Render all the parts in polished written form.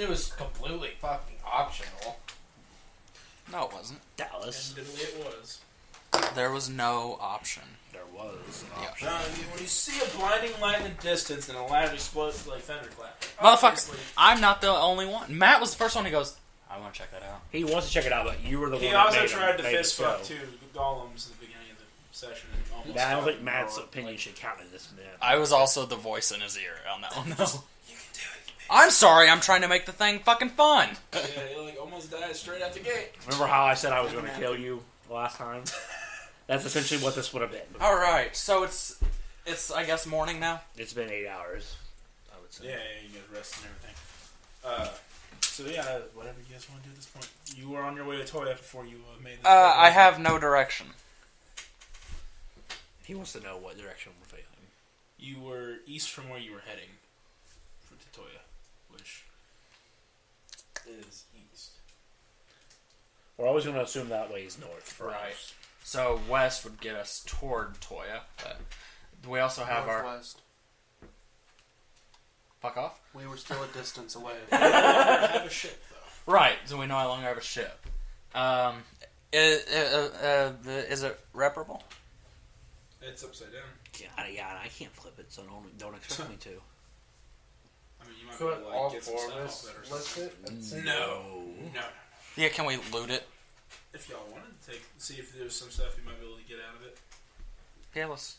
It was completely fucking optional. No, it wasn't. Dallas. Admittedly, it was. There was no option. There was an Yeah. option. John, when you see a blinding light in the distance and a loud explosion like thunderclap, Motherfucker, obviously- I'm not the only one. Matt was the first one who goes, I want to check that out. He wants to check it out, but you were the one He that also made tried him, to made fist the fuck show. two golems at the beginning of the session. And almost I don't think fucking Matt's roared. opinion should count in this minute. I was also the voice in his ear on that one, though. You can do it. I'm sorry, I'm trying to make the thing fucking fun. Yeah, you like almost died straight out the gate. Remember how I said I was going to kill you last time? That's essentially what this would have been. Alright, so it's I guess morning now? It's been 8 hours, I would say. Yeah, you guys rest and everything. So yeah, whatever you guys want to do at this point. You were on your way to Toya before you made this. I have no direction. He wants to know what direction we're facing. You were east from where you were heading to Toya, which is east. We're always going to assume that way is north for Right. us. So west would get us toward Toya, but we also have Northwest. Fuck off? We were still a distance away. You don't have a ship though. Right, so we no longer have a ship. Is it reparable? It's upside down. Yeah, I can't flip it, so don't expect me to. I mean, you might be Could able to all like, get some four of stuff us off that or lift something. it? and sink No. Yeah, can we loot it? If y'all wanted to see if there's some stuff you might be able to get out of it. Yeah, let's...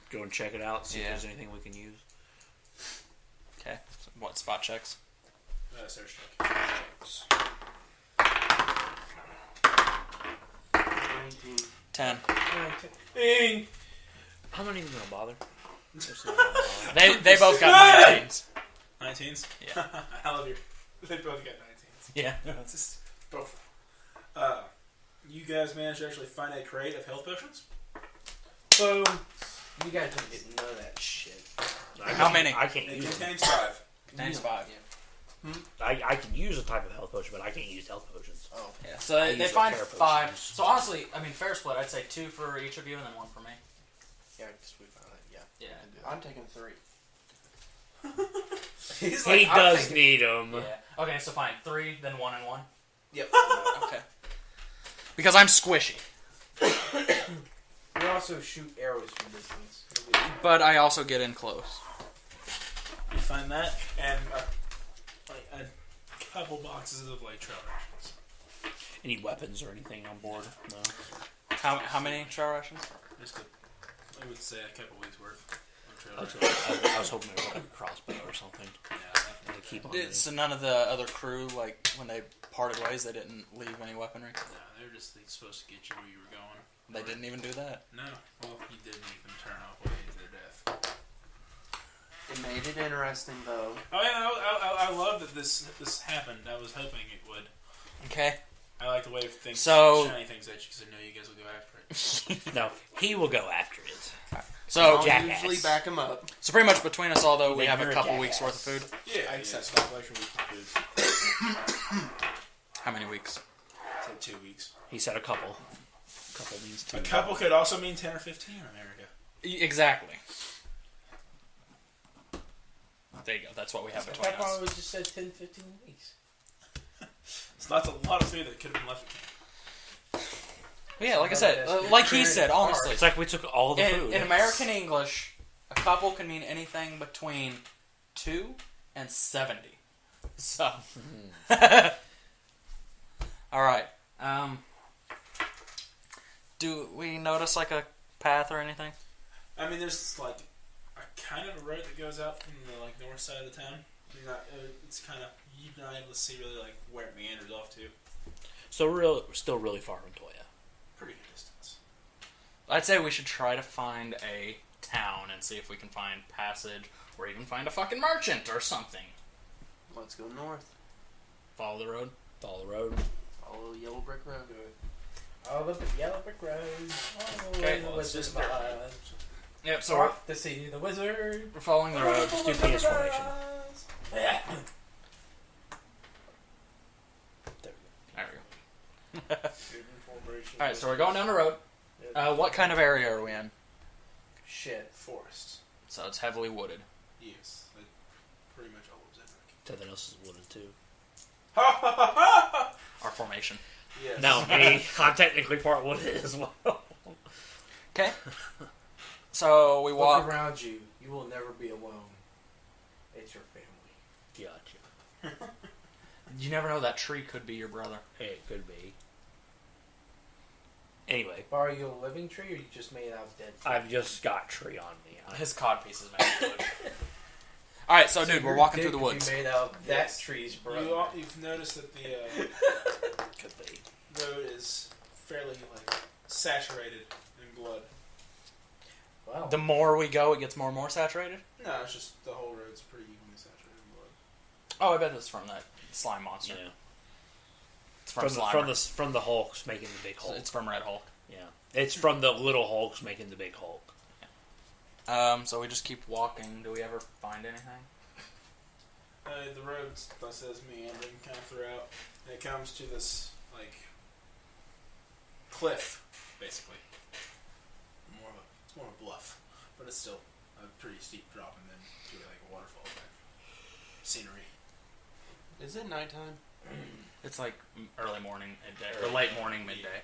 Go and check it out, see Yeah. if there's anything we can use. Okay, so what, spot checks? Search check. 19. 10. Bing! I'm not even going to bother. They both got 19s. 19s? Yeah. I love your... They both got 19s. Yeah. Just both. You guys managed to actually find a crate of health potions? Boom. You guys don't get none of that shit. How many? I can't It use them. contains 5. Times 5. I can use a type of health potion, but I can't use health potions. Oh. Yeah, so I they use find repair 5. potions. So honestly, I mean, fair split. I'd say 2 for each of you and then 1 for me. Yeah, because we found it. Yeah. Yeah. I'm taking 3. He's He I'm does taking- need them. Yeah. Okay, so fine. 3, then 1 and 1. Yep. Okay. Because I'm squishy. We also shoot arrows from distance. But I also get in close. You find that, and a couple boxes of like trail rations. Any weapons or anything on board? No. How many trail rations? Just I would say a couple weeks worth of trail I was, rations. I was hoping there was like a crossbow or something Yeah, to keep on me. So none of the other crew, like, when they parted ways, they didn't leave any weaponry? no, they were just supposed to get you where you were going. They didn't even do that. No, well, you did make them turn off way to their death. It made it interesting, though. Oh yeah, I love that this happened. I was hoping it would. Okay. I like the way things shiny things at you because I know you guys will go after it. No, he will go after it. So, I'll jackass. usually back him up. so pretty much between us all, though, we Then have you're a a couple weeks jackass. worth of food. Yeah, I accept stop-action weeks of food. How many weeks? Say 2 weeks. He said a couple. Couple means two. A couple could also mean 10 or 15 in America. Exactly. There you go. That's what we have between Papa us. always just said 10, 15 weeks. So that's a lot of food that could have been left at camp. But yeah, like I said, like he said, honestly, It's like we took all the food. in American English, a couple can mean anything between 2 and 70. So, all right. Do we notice like a path or anything? I mean, there's like a kind of a road that goes out from the like north side of the town. You're not, it's kind of you're not able to see really like where it meanders off to. So we're still really far from Toya. Pretty good distance. I'd say we should try to find a town and see if we can find passage or even find a fucking merchant or something. Let's go north. Follow the road. Follow the road. Follow the yellow brick road. Oh, the yellow brick road. Oh, Okay, the well, it's wizard just dirt. vibes. Yep, so we're, To see the wizard. we're following the road. Just do penis formation. Yeah. There There we go. Alright, so we're going down the road. What kind of area are we in? Shit. Forests. So it's heavily wooded. Yes, like pretty much all of Zedric. we go. Everything else is wooded too. Our formation. Yes. No, me. I'm technically part one as well. Okay. So we walk. Look around you. You will never be alone. It's your family. Gotcha. You never know, that tree could be your brother. Hey, it could be. Anyway. Are you a living tree, or you just made out of dead tree? I've just got tree on me. His cod pieces made of wood. Alright, so dude, we're walking through the woods. Made out of that tree's brother. You've noticed that the Could be. road is fairly saturated in blood. Wow. The more we go, it gets more and more saturated? No, it's just the whole road's pretty evenly saturated in blood. Oh, I bet it's from that slime monster. Yeah. It's from Slimer. From the Hulks making the big Hulk. It's from Red Hulk. Yeah. It's from the little Hulks making the big Hulk. So we just keep walking. Do we ever find anything? The road says meandering kind of throughout, and it comes to this cliff, basically. It's more of a bluff, but it's still a pretty steep drop, and then to a waterfall type scenery. Is it nighttime? It's like early morning, midday, or late morning, midday.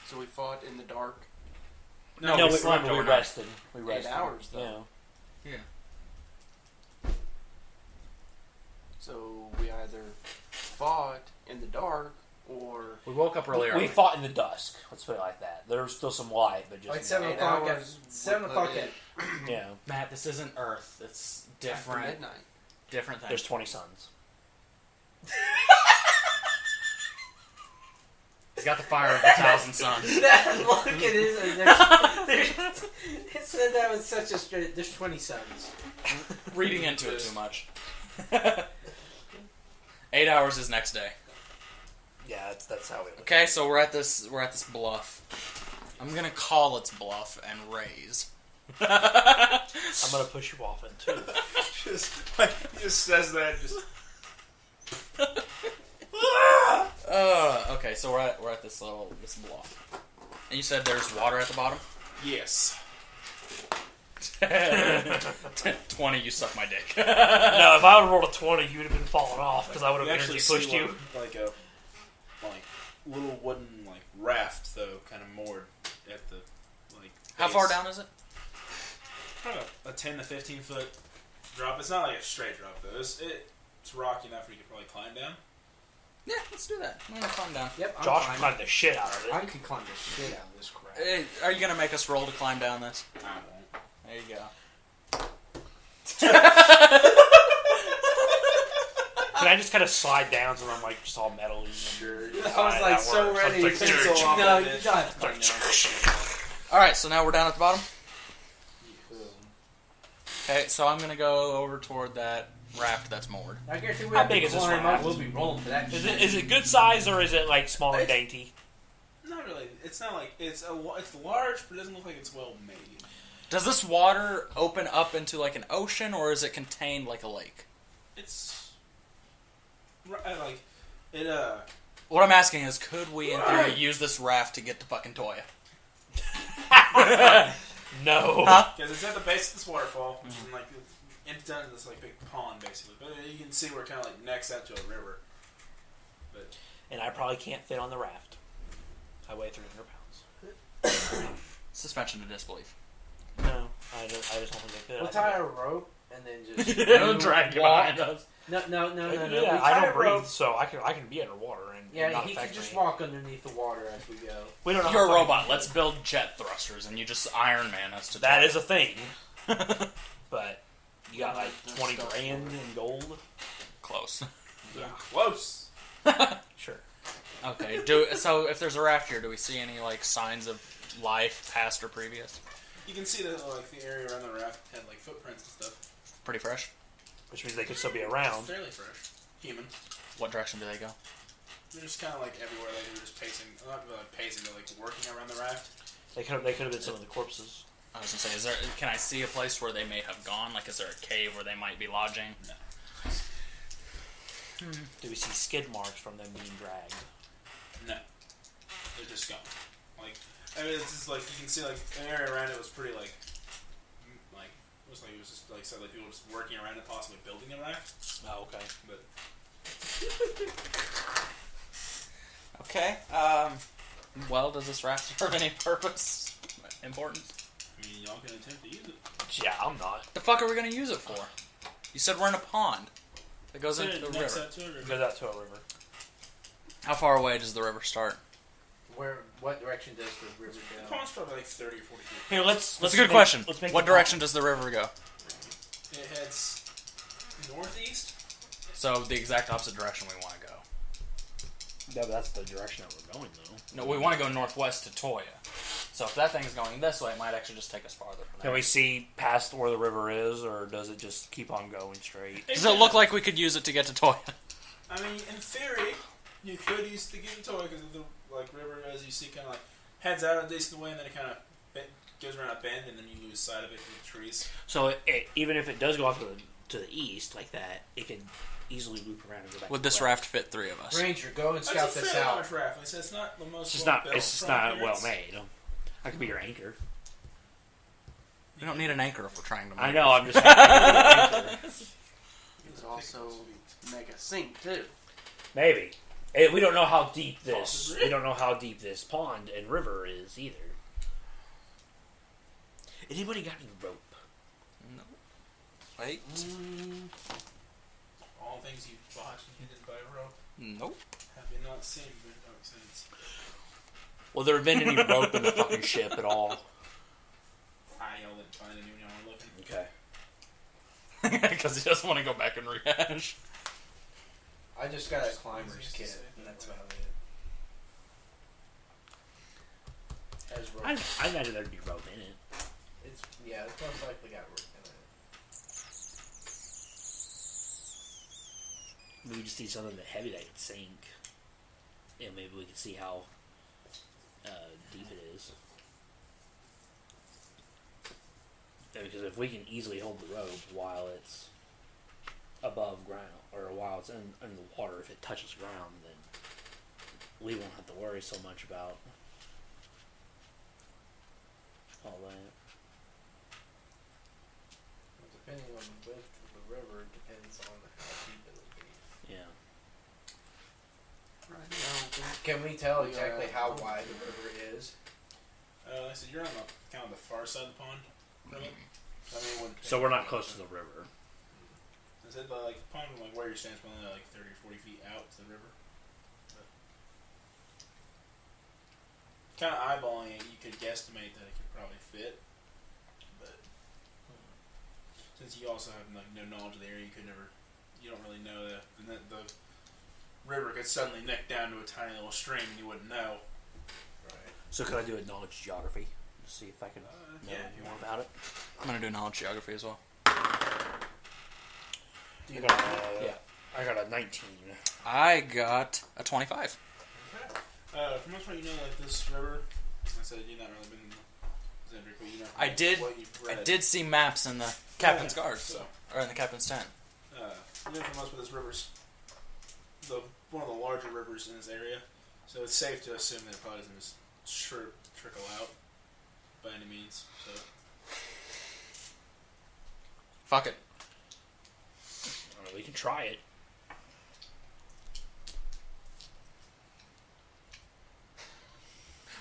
So we fought in the dark. No, we we slept overnight. rested. We 8 rested. hours, though. Yeah. Yeah. So we either fought in the dark, or We woke up really early. We fought in the dusk. Let's put it like that. There was still some light, but just like 7 8 o'clock. At hours 7 would o'clock put at it yeah. Matt, this isn't Earth. It's after different. midnight. Different thing. There's 20 suns. He's got the fire of 1,000 suns. That look at his. It said that was such a straight. There's 20 suns. Reading into it too much. 8 hours is next day. Yeah, that's how we look. Okay, so we're at this bluff. I'm gonna call its bluff and raise. I'm gonna push you off it too. He just says that. Okay, so we're at this bluff. And you said there's water at the bottom? Yes. 20, you suck my dick. No, if I would have rolled a 20, you would have been falling off because I would have energy see pushed you. like a little wooden raft though, kind of moored at the How base. far down is it? Probably a 10 to 15 foot drop. It's not like a straight drop though. It's rocky enough where you could probably climb down. Yeah, let's do that. I'm gonna climb down. Yep. I'm Josh fine. climbed the shit out of I it. can climb the shit out of this crap. Hey, are you gonna make us roll to climb down this? I won't. There you go. Can I just kind of slide down so I'm just all metal-y? Sure. I was like so ready to pencil pencil off No, that you bitch. don't have to climb down. Alright, so now we're down at the bottom? Okay, so I'm gonna go over toward that raft that's moored. I guarantee we How have big to is this climb one? up. We'll be rolling for that. Is it good size or is it small and dainty? Not really. It's not like it's large, but it doesn't look like it's well made. Does this water open up into an ocean, or is it contained like a lake? It's What I'm asking is, could we, in theory, use this raft to get to fucking Toya? No. Huh? because it's at the base of this waterfall, which is it's down to this big pond basically. But you can see where it kind of necks out to a river. But And I probably can't fit on the raft. I weigh 300 pounds. Suspension of disbelief. No, I just don't think I could. We'll tie a rope and then just Don't drag you walk. behind us. No. Yeah, We I tie don't a breathe, rope. so I can be underwater and Yeah, not he can affect just me. walk underneath the water as we go. We don't know. You're a how funny- robot. Let's build jet thrusters, and you just Iron Man us to That Toya. is a thing. But you got 20 grand in gold. Close. close. Sure. Okay. So if there's a raft here, do we see any signs of life, past or previous? You can see that the area around the raft had footprints and stuff. Pretty fresh. Which means they could still be around. Fairly fresh. Human. What direction do they go? They're just kind of everywhere. They were just pacing, not really pacing, but working around the raft. They could have been some of the corpses. I was gonna say, can I see a place where they may have gone? Is there a cave where they might be lodging? No. Do we see skid marks from them being dragged? No. They're just gone. It's just you can see the area around it was pretty it was just said people just working around it, possibly building a raft. Oh, okay. But Okay. Well, does this raft serve any purpose? Importance? I mean, y'all can attempt to use it. Yeah, I'm not. The fuck are we gonna use it for? You said we're in a pond that goes So into the next river. up to a river. Goes out to a river. How far away does the river start? What direction does the river The go? pond's probably like 30 or 40 feet. Here, let's That's a good question. Let's make What the direction does the river go? It heads northeast. So the exact opposite direction we want to go. Yeah, but that's the direction that we're going, though. No, we want to go northwest to Toya. So if that thing's going this way, it might actually just take us farther from there. Can we see past where the river is, or does it just keep on going straight? Does it look like we could use it to get to Toya? I mean, in theory, you could use the get toy because the river, as you see, kind of like heads out a decent way, and then it kind of goes around a bend, and then you lose sight of it with the trees. So even if it does go off to the east like that, it can easily loop around and go back. Would to this the raft fit 3 of us? Ranger, go and scout That's a this fairly out. large raft. Like I said, it's not the most. It's well-built just from not appearance. well made. I could be your anchor. We don't need an anchor if we're trying to make I know. I'm just. Saying, You could also make a sink too. maybe. We don't know how deep this. We don't know how deep this pond and river is either. Anybody got any rope? No. Wait. All things you bought and you didn't buy a rope. Nope. Have you not seen good dark sense? Will there have been any rope in the fucking ship at all? Y'all didn't find any when y'all were looking. Okay. Because he doesn't want to go back and rehash. I just got a climber's kit, and that's about it. As rope. I imagine there'd be rope in it. It's most likely got rope in it. We just need something that heavy that could sink. And maybe we can see how deep it is. Yeah, because if we can easily hold the rope while it's above ground, or while it's in the water, if it touches ground, then we won't have to worry so much about all that. Well, depending on the width of the river, it depends on how deep it'll be. Yeah. Right now, Can we tell exactly how wide the river is? Like I said, you're on the kind of the far side of the pond from it. I mean, So we're not close to the river. I said the pond from where you're standing is only like 30 or 40 feet out to the river. Kind of eyeballing it, you could guesstimate that it could probably fit, but since you also have no knowledge of the area, you don't really know that the river could suddenly neck down to a tiny little stream and you wouldn't know. Right. So could I do a knowledge geography to see if I can know Yeah, if you more want. about it? I'm going to do knowledge geography as well. I got a 19. I got a 25. For most part, you know, this river. I said you've not really been in the Zendrick, but you know. I did. What you've I read. did see maps in the captain's guards, So, or in the captain's tent. you know, for most of this river's one of the larger rivers in this area, so it's safe to assume that it probably doesn't just trickle out by any means. So. Fuck it. We can try it.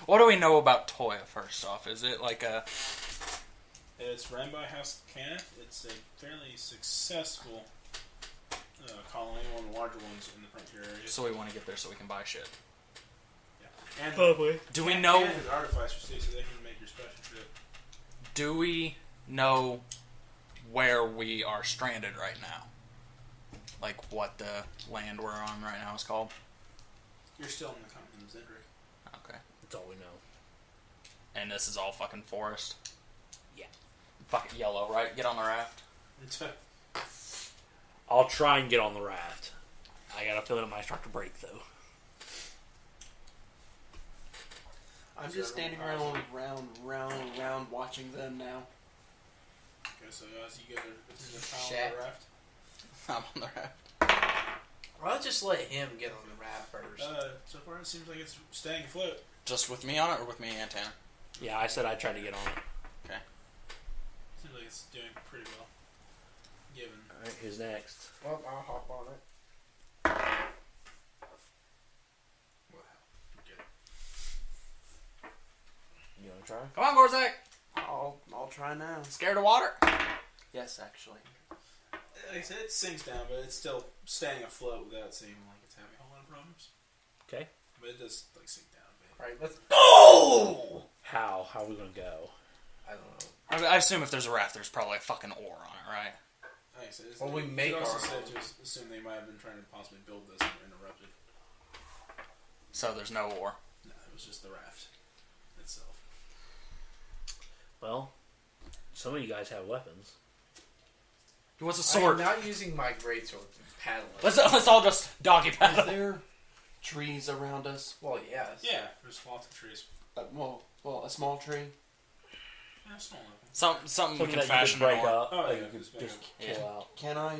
What do we know about Toya, first off? Is it like a... It's ran by House Caniff. It's a fairly successful colony, one of the larger ones in the frontier area. So we want to get there so we can buy shit. Yeah. And Probably. Do we know... And there's artificers too, so they can make your special shit. Do we know where we are stranded right now? Like what the land we're on right now is called? You're still in the continent of Zendrick. Okay. That's all we know. And this is all fucking forest? Yeah. Fucking yellow, right? Get on the raft. I'll try and get on the raft. I got a feeling it might start to break, though. I'm just standing around watching them now. Okay, so as you guys are in the pile Shat. of the raft, I'm on the raft. Well, I'll just let him get on the raft first. so far it seems like it's staying afloat. Just with me on it or with me and Tanner? Yeah, I said I'd try to get on it. Okay. Seems like it's doing pretty well. Given. Alright, who's next? Well, I'll hop on it. try. Come on, Ghorzak. I'll try now. Scared of water? Yes, actually. Like I said, it sinks down, but it's still staying afloat without seeming like it's having a whole lot of problems. Okay. But it does like sink down a bit. Alright, let's Oh! How are we gonna go? I don't know. I assume if there's a raft, there's probably a fucking oar on it, right? Like I said, Well, we make it's also our safe own. to assume they might have been trying to possibly build this and were interrupted. So there's no oar. No, it was just the raft itself. Well, some of you guys have weapons. He wants a I'm sword. not using my greatsword. Paddling. Let's all just doggy Is paddle. there trees around us? Well, yes. Yeah, there's lots of trees. Well, a small tree. Yeah, small enough. Something we Something can that you fashion could break an oar. up. Oh, that yeah, you could just just make pull a- out. Can I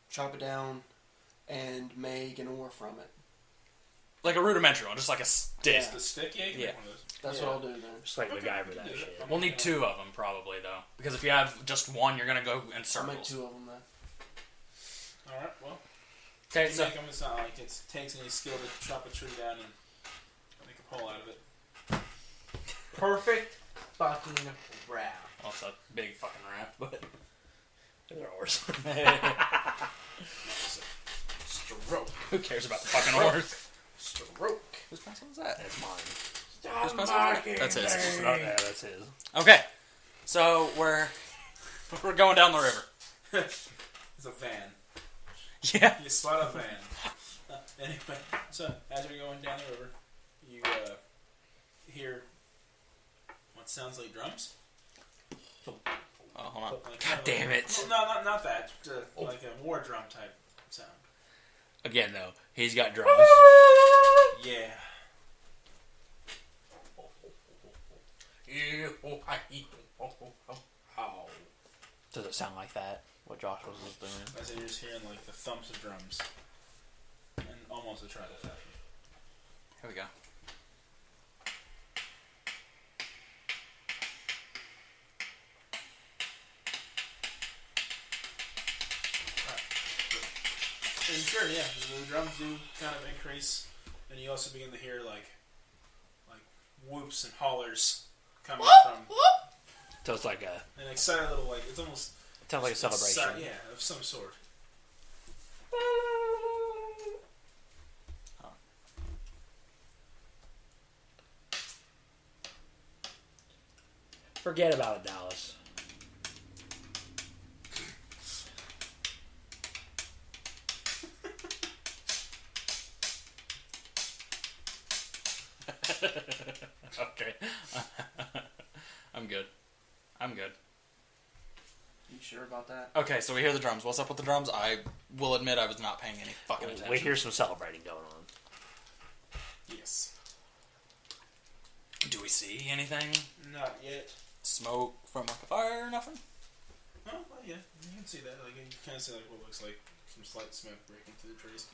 chop it down and make an oar from it? Like a rudimentary one, just like a stick. It's the stick, yeah. You can Yeah. make one of those. That's Yeah. what I'll do then. Just like Okay, MacGyver we can that do shit. that. We'll need 2 of them probably though, because if you have just one, you're gonna go in I'll make circles. 2 of them then. All right. Well, Okay, you so make them. It's not like it takes any skill to chop a tree down and make a pole out of it. Perfect fucking raft. well, it's a big fucking raft, but They're ours. Stroke. who cares about the fucking oars? Stroke. Whose pencil was that? That's mine. Whose pencil was that? That's his. Oh, yeah, that's his. Okay, so we're going down the river. It's a van. Yeah. You spot a van. Anyway, so as you're going down the river, you hear what sounds like drums. Oh, hold on. Like God damn it. Well, no, not that. Like a war drum type sound. Again, though, he's got drums. Yeah. Oh. Does it sound like that? What Josh was doing? I said you're just hearing like the thumps of drums, and almost a tribal fashion. Here we go. And sure, yeah, the drums do kind of increase, and you also begin to hear like whoops and hollers coming from So it's like an excited little it's almost sounds like a celebration. yeah, of some sort. Forget about it, Dallas. Okay. I'm good. You sure about that? Okay, so we hear the drums. What's up with the drums? I will admit I was not paying any fucking attention. We hear some celebrating going on. Yes. Do we see anything? Not yet. Smoke from like a fire or nothing? Oh, well, yeah, you can see that. Like you kind of see like what looks like some slight smoke breaking through the trees.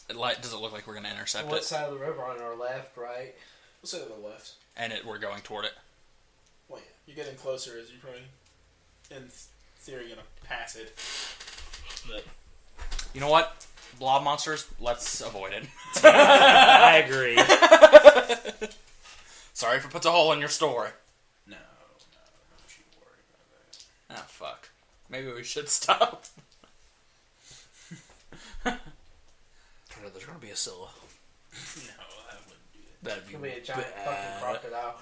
Does it look like we're going to intercept What it? side of the river? On our left, right? We'll say to the left. And we're going toward it? Well, yeah, you're getting closer as you're probably in theory gonna pass it. But You know what? Blob monsters, let's avoid it. I agree. Sorry if it puts a hole in your story. no, don't you worry about that. Ah, fuck. Maybe we should stop. There's gonna be a Scylla. No, I wouldn't do that. That'd It's be gonna be a giant bad. fucking crocodile.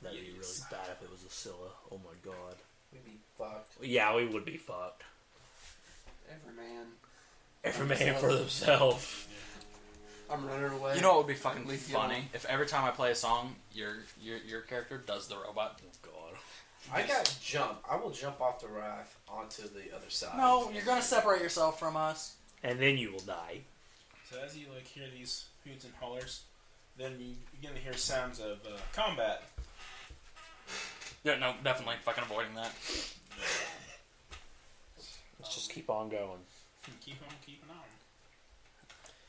That'd be really bad if it was a Scylla. Oh my god. We'd be fucked. Yeah, we would be fucked. Every man. Every man for themselves. I'm running away. You know what would be fucking Leave you funny? alone. If every time I play a song, your character does the robot. Oh god. I got jump. I will jump off the raft onto the other side. No, you're gonna separate yourself from us. And then you will die. So as you like hear these hoots and hollers, then you begin to hear sounds of combat. Yeah, no, definitely fucking avoiding that. Let's just keep on going. Keep on keeping on.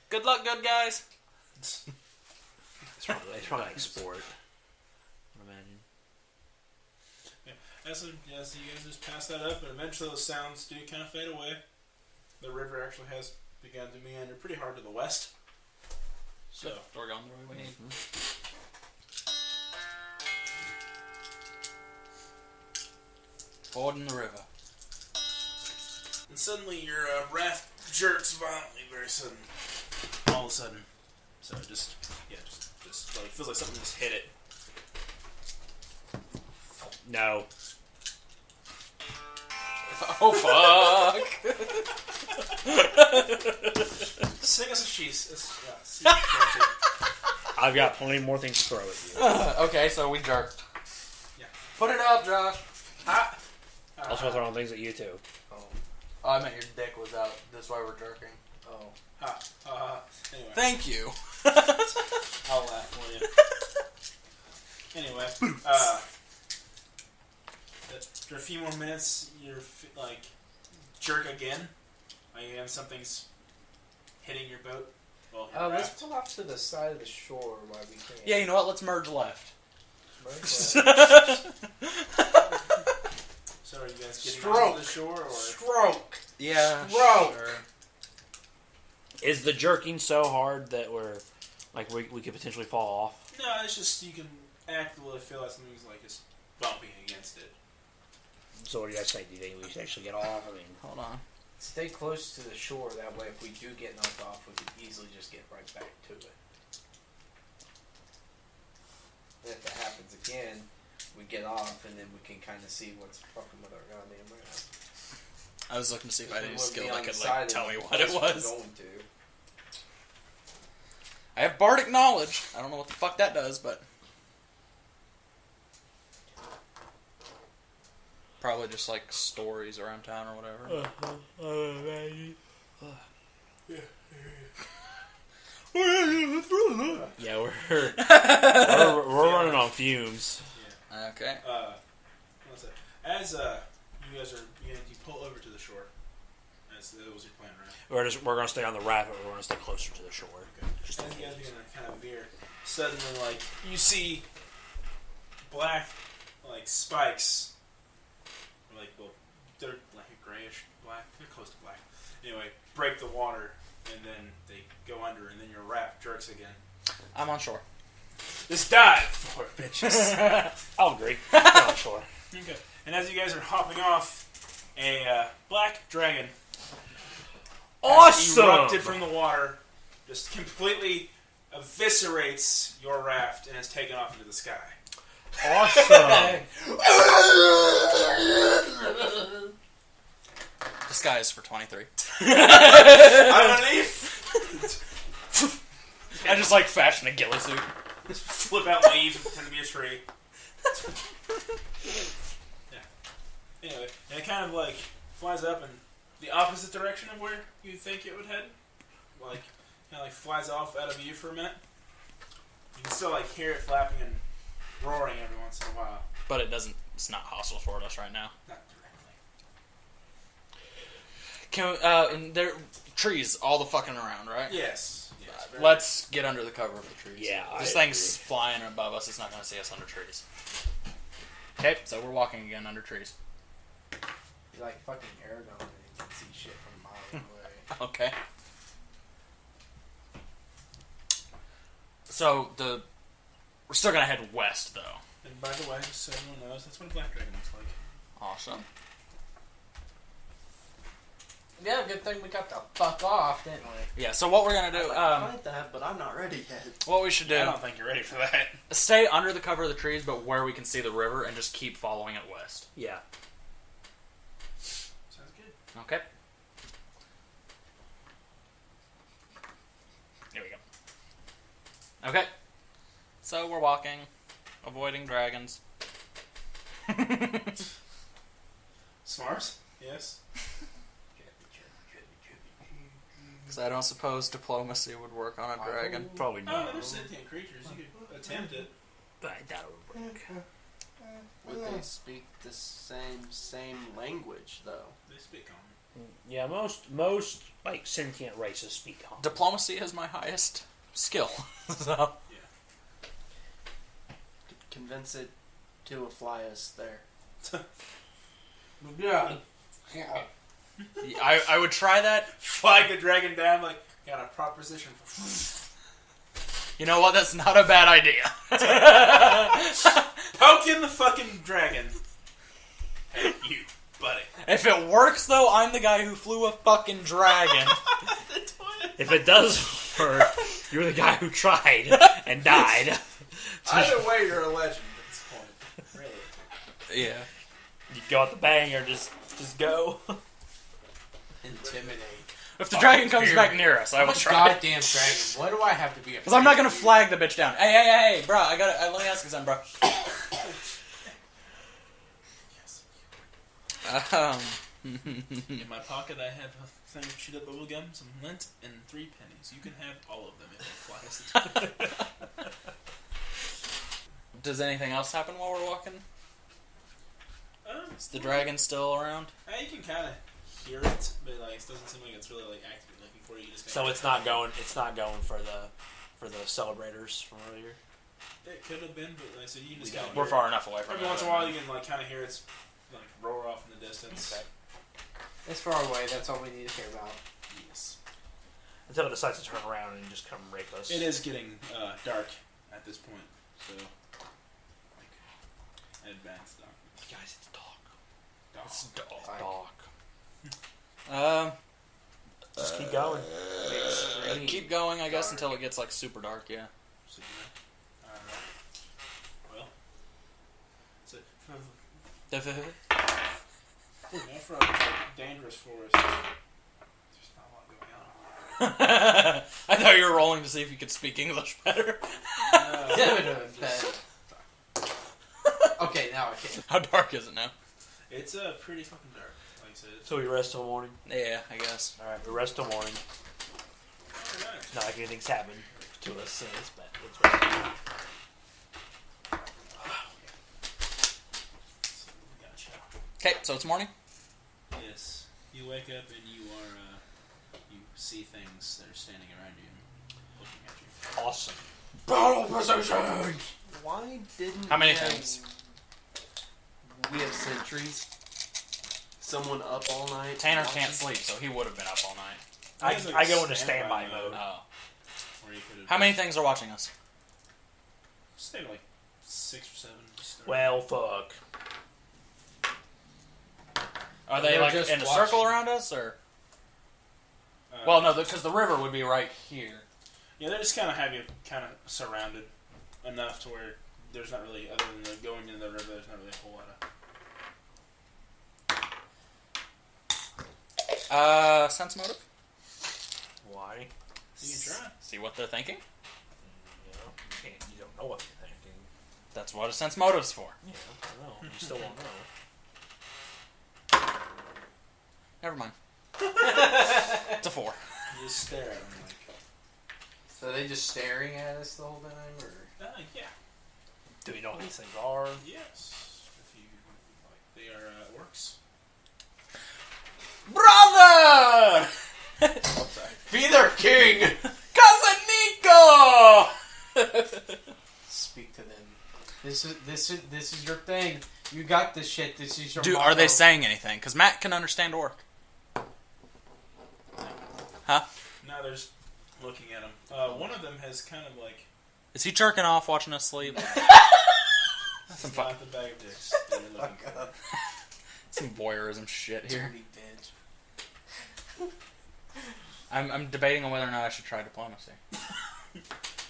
Good luck, good guys. It's probably like sport. I imagine. As you guys just pass that up, and eventually those sounds do kind of fade away. The river actually has begun to meander pretty hard to the west. So We're going the way we need. Fording the river. And suddenly your raft jerks violently, very sudden. All of a sudden. So just like, feels like something just hit it. No. Oh, fuck. Sing us a she's. I've got plenty more things to throw at you. Okay, so we jerked. Yeah. Put it up, Josh. I'll start throwing things at you too. Oh, I meant your dick was out. That's why we're jerking. Oh. Anyway. Thank you. I'll laugh for you. Anyway, after a few more minutes, you're like jerk again. Again, something's hitting your boat. Well, your Let's raft. pull off to the side of the shore while we can. Yeah, you know what? Let's merge left. Right? So are you guys getting Stroke. onto the shore, or Stroke. Yeah. Stroke. Sure. Is the jerking so hard that we could potentially fall off? no? It's just you can actively feel like something's like just bumping against it. So what do you guys think? Do you think we should actually get off? I mean, Hold on. Stay close to the shore. That way, if we do get knocked off, we can easily just get right back to it. And if that happens again, we get off, and then we can kind of see what's fucking with our goddamn raft. I was looking to see if I had any We'll skill be that on could the side tell of me the what it place we're was. going to. I have bardic knowledge. I don't know what the fuck that does, but probably just like stories around town or whatever. yeah, we're running on fumes. Yeah. Okay. What's that? As you guys are beginning to pull over to the shore, as that was your plan, right? We're gonna stay on the raft, but we're gonna stay closer to the shore. Okay. As you guys begin to kind of veer, suddenly, like, you see black, like, spikes. Like, well, they're like a grayish black. They're close to black. Anyway, break the water, and then they go under, and then your raft jerks again. I'm on shore. Just dive for it, bitches. I'll agree. I'm sure. Okay. And as you guys are hopping off, a black dragon Awesome! erupted from the water, just completely eviscerates your raft, and is taken off into the sky. Awesome! This guy is for 23. I'm a leaf. I just like fashion a ghillie suit. Just flip out leaves and pretend to be a tree. Yeah. Anyway, and it kind of like flies up in the opposite direction of where you think it would head. Like, kind of like flies off out of view for a minute. You can still like hear it flapping and roaring every once in a while. But it's not hostile toward us right now. Not directly. And there trees all the fucking around, right? Yes. Let's get under the cover of the trees. Yeah, This I thing's flying above us. It's not going to see us under trees. Okay, so we're walking again under trees. You're like fucking Aragon, and you can see shit from miles away. Okay. So we're still going to head west, though. And by the way, so everyone knows, that's what a black dragon looks like. Awesome. Yeah, good thing we got the fuck off, didn't we? Yeah, so what we're going to do, fight that, but I'm not ready yet. what we should do, I don't think you're ready for that. stay under the cover of the trees, but where we can see the river, and just keep following it west. Yeah. Sounds good. Okay. There we go. Okay. So we're walking, avoiding dragons. Smart? Yes. Because I don't suppose diplomacy would work on a dragon. Probably Oh, not. they're sentient creatures. You could attempt it. But I doubt it would work. Would they speak the same language though? They speak common. Yeah, most like sentient races speak common. Diplomacy is my highest skill. So Could convince it to fly us there. Yeah. I would try that. Flag the dragon down, like, got a proposition for. You know what? That's not a bad idea. Poke in the fucking dragon. Hey, you. buddy. If it works, though, I'm the guy who flew a fucking dragon. If it does work, you're the guy who tried and died. Either way, you're a legend at this point. Really. Yeah. You go out the bang or just go. Intimidate. If the dragon comes back near us, I will try. Goddamn dragon. Why do I have to be a Because I'm not going to flag the bitch down. Hey, bro, let me ask you something, bro. In my pocket, I have a thing of chewed up bubble gum, some lint, and 3 pennies. You can have all of them if you fly us the time. Does anything else happen while we're walking? Is the dragon still around? You can kind of hear it, but like it doesn't seem like it's really like actively looking for you. Just So it's not going. It's not going for the celebrators from earlier. It could have been, but like I said, you can just We're far enough away from it. Every once in a while, you can like kind of hear its like roar off in the distance. Okay. It's far away. That's all we need to care about. Yes. Until it decides to turn around and just come rape us. It is getting dark at this point, so like advanced darkness. Guys, it's dark. It's Dark. Just keep going. Keep going, I guess, until it gets like super dark. Yeah. Well, so for a dangerous forest, there's not a lot going on. I thought you were rolling to see if you could speak English better. Okay, now I can. How dark is it now? It's pretty fucking dark, like I said. So we rest till morning. Yeah, I guess. All right, we rest till morning. Alright. It's not like anything's happened to us since, but it's rest. Gotcha. Okay, so it's morning. Yes, you wake up and you are you see things that are standing around you and looking at you. Awesome. Battle position! Why didn't How many we have- things? We have sentries. Someone up all night. Tanner watching. can't sleep, so he would have been up all night. I There's, like, go into standby mode. Oh. Where you could How many things are watching us? stay like 6 or 7. Well, fuck. Are they They're like just in a watching. circle around us, or? Well, no, because the river would be right here. Yeah, they just kind of have you kind of surrounded enough to where there's not really, other than the going into the river, there's not really a whole lot of. Sense motive? Why? You can try. See what they're thinking? You don't know what you're thinking. That's what a sense motive's for. Yeah, I don't know. You still won't know. Never mind. It's a 4. You just stare at them like, So are they just staring at us the whole time, or? yeah. Do we know what these things are? Yes. If you like, they are orcs. Brother! Be their king! Cousin Nico! Speak to them. This is your thing. You got this shit. This is your. Dude, motto. are they saying anything? Because Matt can understand orc. Huh? Now they're just looking at them. One of them has kind of like. Is he jerking off watching us sleep? That's Some not the bag of dicks. That you're looking for. Some voyeurism shit here. Dirty bitch. I'm debating on whether or not I should try diplomacy.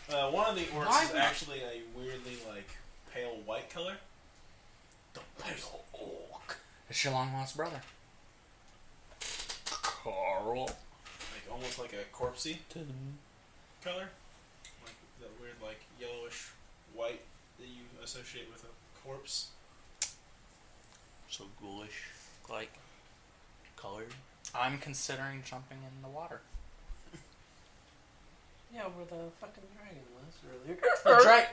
One of the orcs Why is would- actually a weirdly like pale white color. The pale orc. It's your long lost brother. Carl. Like almost like a corpsey color. Like that weird like yellowish white that you associate with a corpse. So ghoulish, like colored. I'm considering jumping in the water. Yeah, where the fucking dragon was earlier. That's right.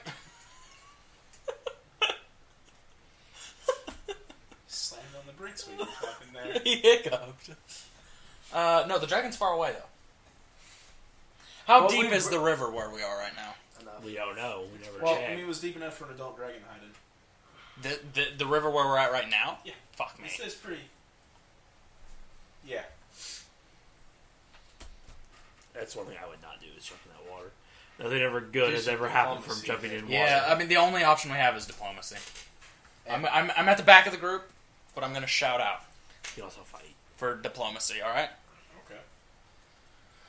Slammed on the bricks when you were talking there. He hiccuped. No, the dragon's far away though. How Well, deep we- is the river where we are right now? Enough. We don't know. We never Well, checked. I mean, it was deep enough for an adult dragon to hide in. The river where we're at right now? Yeah. Fuck me. It's pretty. Yeah. That's one thing I would not do is jump in that water. Nothing ever good Just has ever happened from diplomacy. jumping in water. Yeah, I mean the only option we have is diplomacy. I'm at the back of the group, but I'm gonna shout out. You can also fight. For diplomacy, alright? Okay.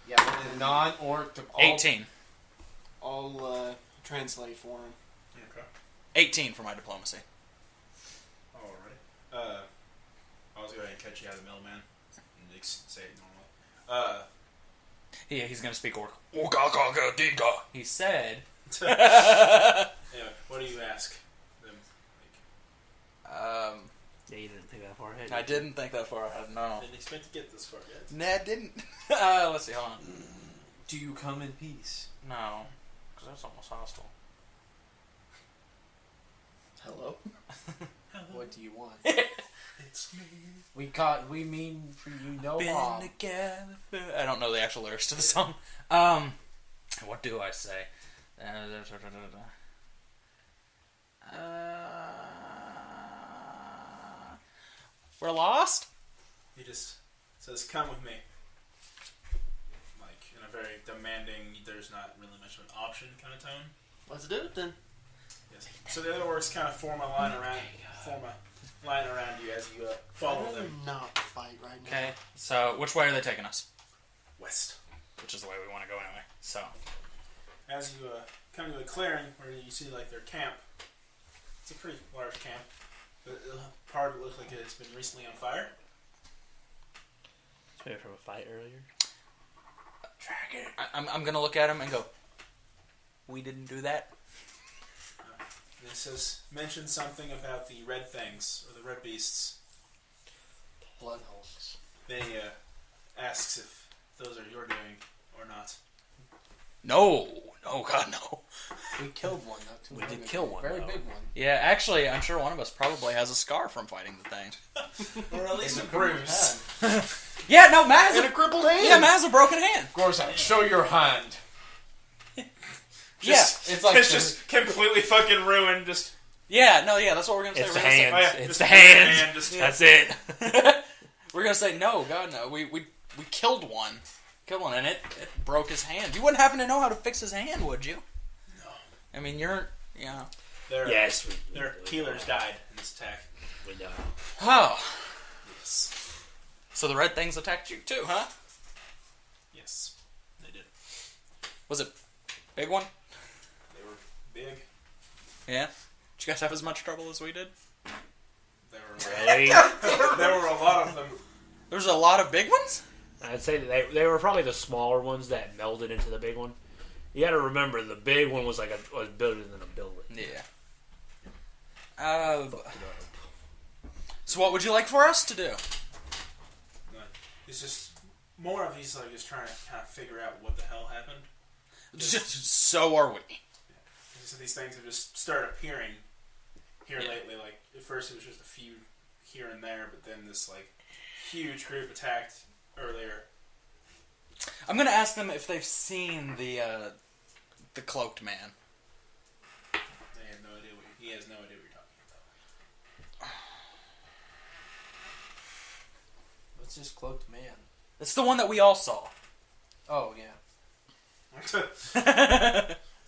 Yeah, but non-orc. 18. I'll translate for him. Okay. 18 for my diplomacy. Alright. I'll just go ahead and cut you out of the middleman. And say it normally. He's gonna speak orc. Orga. He said. Anyway, what do you ask them? Yeah, you didn't think that far ahead. I didn't think that far ahead, no. Didn't expect to get this far, guys. Nah, I didn't. Let's see, hold on. Do you come in peace? No, because that's almost hostile. Hello? What do you want? It's me. We mean for you no harm. I don't know the actual lyrics to the song. What do I say? We're lost? He just says, "Come with me." Like in a very demanding, there's not really much of an option kind of tone. Let's do it then. Yes. So the other orcs kind of form a line around you as you follow I'd rather them not fight right now. Okay, so which way are they taking us? west. Which is the way we want to go anyway. So, As you come to a clearing where you see like their camp. It's a pretty large camp. But part of it looks like it's been recently on fire. Maybe from a fight earlier. I'm gonna look at him and go, "We didn't do that." And it says, mention something about the red things, or the red beasts. Bloodholes. Then he asks if those are your doing or not. No, God, no. We killed one, not too We long did ago. kill one, Very though. big one. Yeah, actually, I'm sure one of us probably has a scar from fighting the thing. Or at least a crippled bruise. hand. Yeah, no, Matt has And a crippled hand. Yeah, Matt has a broken hand. Ghorzak, show your hand. Just, it's like it's just completely fucking ruined. Just Yeah, that's what we're gonna say. It's We're the gonna say- hands. oh yeah, It's just the put your hands. hand, just- That's it. We're gonna say no, God, no. We killed one. Killed one, and it broke his hand. You wouldn't happen to know how to fix his hand, would you? No. I mean, you're, yeah. Yes. Their healers died in this attack. We know. Oh, Yes. so the red things attacked you too, huh? Yes. They did. Was it big one? They were big. Yeah. Did you guys have as much trouble as we did? There were Really? there were a lot of them. There was a lot of big ones. I'd say that they were probably the smaller ones that melded into the big one. You got to remember, the big one was was bigger than a building. Yeah. So what would you like for us to do? It's just more of he's like just trying to kind of figure out what the hell happened. So are we. So these things have just started appearing here lately. Like at first it was just a few here and there, but then this like huge group attacked earlier. I'm gonna ask them if they've seen the cloaked man. They have no idea he has no idea what you're talking about. What's this cloaked man? It's the one that we all saw. Oh, yeah.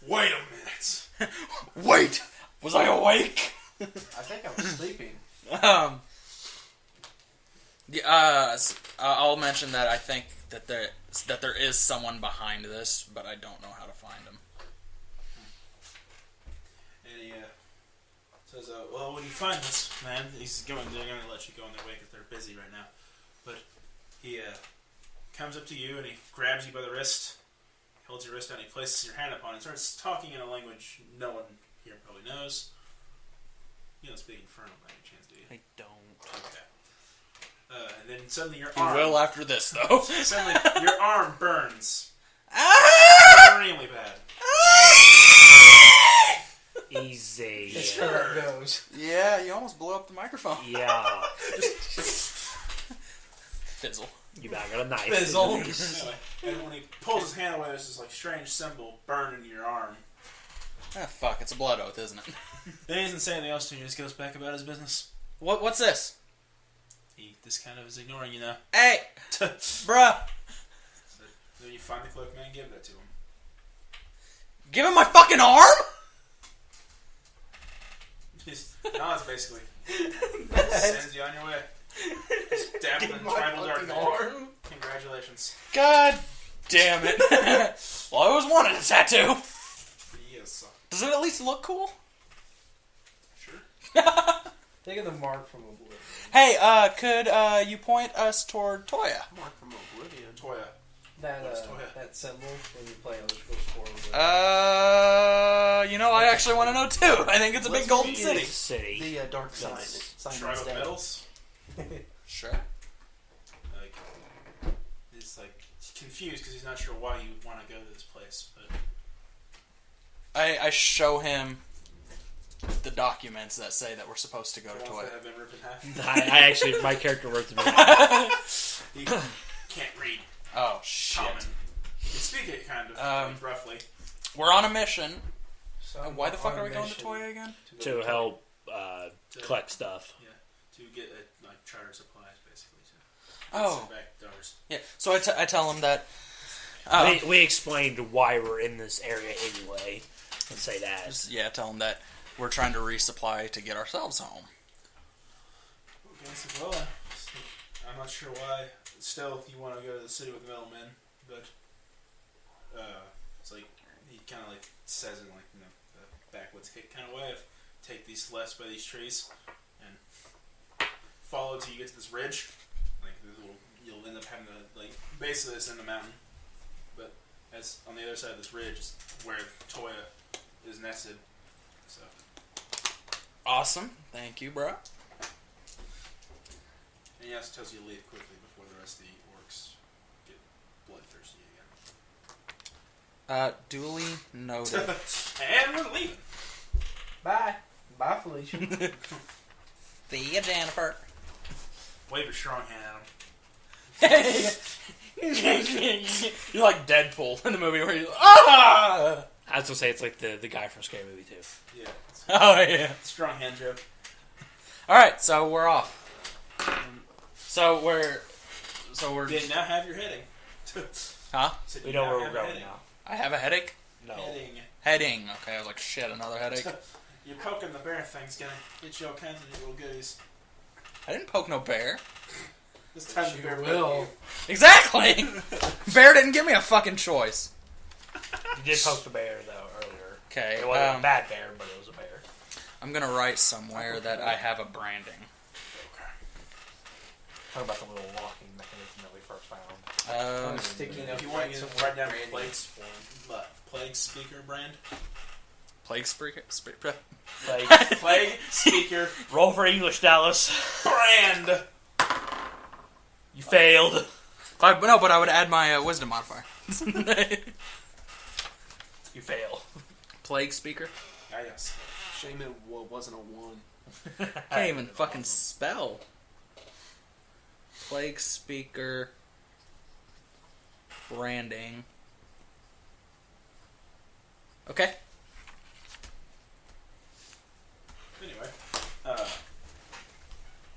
Wait a minute. Wait, was I awake? I think I was sleeping. I'll mention that I think that there is someone behind this, but I don't know how to find him. And he says, well, when you find this man, they're going to let you go on their way because they're busy right now. But he comes up to you and he grabs you by the wrist, holds your wrist down, he places your hand upon it, and starts talking in a language no one here probably knows. You don't speak Infernal by any chance, do you? I don't. Okay. And then suddenly your You arm... will after this, though. Suddenly your arm burns. Extremely bad. Easy. That's how it goes. Yeah, you almost blew up the microphone. Yeah. Fizzle. You back got a knife. Fizzle. Anyway, and when he pulls his hand away, there's this like strange symbol burned into your arm. Ah, fuck, it's a blood oath, isn't it? Then he doesn't say anything else to you, he just goes back about his business. What's this? He just kind of is ignoring you now. Hey! Bruh! So, when you find the cloak man, give that to him. Give him my fucking arm?! Just nods basically. Sends you on your way. Dabbed in In the my tribal dark fucking magic. arm. Congratulations. God damn it. Well, I always wanted a tattoo. Yes. Does it at least look cool? Sure. Think of the mark from Oblivion. Hey, could you point us toward Toya? Mark from Oblivion. Toya. That Where's Toya? that symbol when you play Elder Scrolls 4. I actually want to know too. I think it's a big What's golden the- city. City. The dark side. Tribe Simon's of dead. Metals. Sure. Like, he's like confused because he's not sure why you want to go to this place. But I show him the documents that say that we're supposed to go to the ones Toya. that have been ripped in half. I actually, my character wrote them. He can't read Oh shit. common. He can speak it kind of, like, roughly. We're on a mission. So Why the fuck on are a we going to mission Toya again? go To Toya. help collect stuff. Yeah, to get like charter supplies, basically. To Oh. send back dollars. Yeah. So I tell him that. We explained why we're in this area anyway. Let's say that. Tell him that we're trying to resupply to get ourselves home. Okay, so I'm not sure why. Still, you want to go to the city with the middlemen, but it's like he kind of like says in like the backwoods hick kind of way of take these lefts by these trees and follow till you get to this ridge. Like you'll end up having to like basically this in the mountain, but as on the other side of this ridge is where Toya is nested. So Awesome. Thank you, bro. and he also tells you to leave quickly before the rest of the orcs get bloodthirsty again. Duly noted. And we're leaving. Bye. Bye, Felicia. See ya, Jennifer. Wave your strong hand at him. You're like Deadpool in the movie where you ah. I was gonna say it's like the guy from Scary Movie 2. Yeah. Oh yeah. Strong hand joke. All right, so we're off. So we're You now have your heading. huh? So We you know now where we're have your going heading. now. I have a headache. No. Heading. Heading. Okay, I was like shit, another headache. You're poking the bear thing's gonna get you all kinds of little goodies. I didn't poke no bear. This time the You bear will. Exactly. Bear didn't give me a fucking choice. You did poke the bear though earlier. Okay. It wasn't a bad bear, but it was a bear. I'm gonna write somewhere that I have a branding. Talk about the little locking mechanism that we first found. Sticking up If you want, you some can write down branding plague speaker brand. Plague speaker. Like, Plague speaker roll for English, Dallas. brand. You failed. But I would add my wisdom modifier. You fail. Plague speaker. Ah, yes. Shame it wasn't a 1. Can't even fucking spell. Plague speaker. Branding. Okay. Anyway,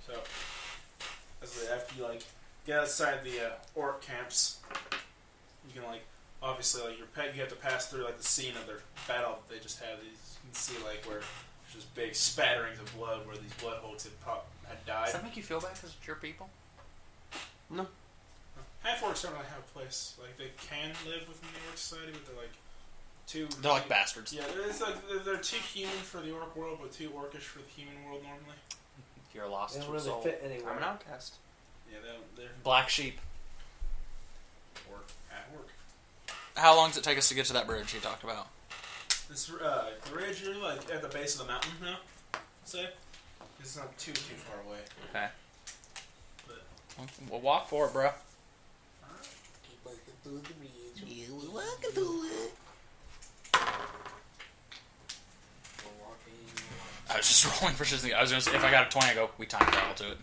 so after you like get outside the orc camps, you can like obviously like you have to pass through like the scene of their battle that they just had. You can see like where there's just big spatterings of blood where these blood hogs had died. Does that make you feel bad because it's your people? No. Half orcs don't really have a place. Like they can live within the orc society, but they're like too. They're like bastards. Yeah, it's like they're too human for the orc world, but too orcish for the human world normally. You're lost They don't to really soul. fit anywhere. I'm an outcast. Yeah, they're Black sheep. orc at work. How long does it take us to get to that bridge you talked about? This bridge, you're like at the base of the mountain now. Say, it's not too far away. Okay. But We'll walk for it, bro. Keep walking through the bridge. Yeah, we're walking through it. We're walking. I was just rolling for shit. I was gonna say, if I got a 20, I go, we time travel to it.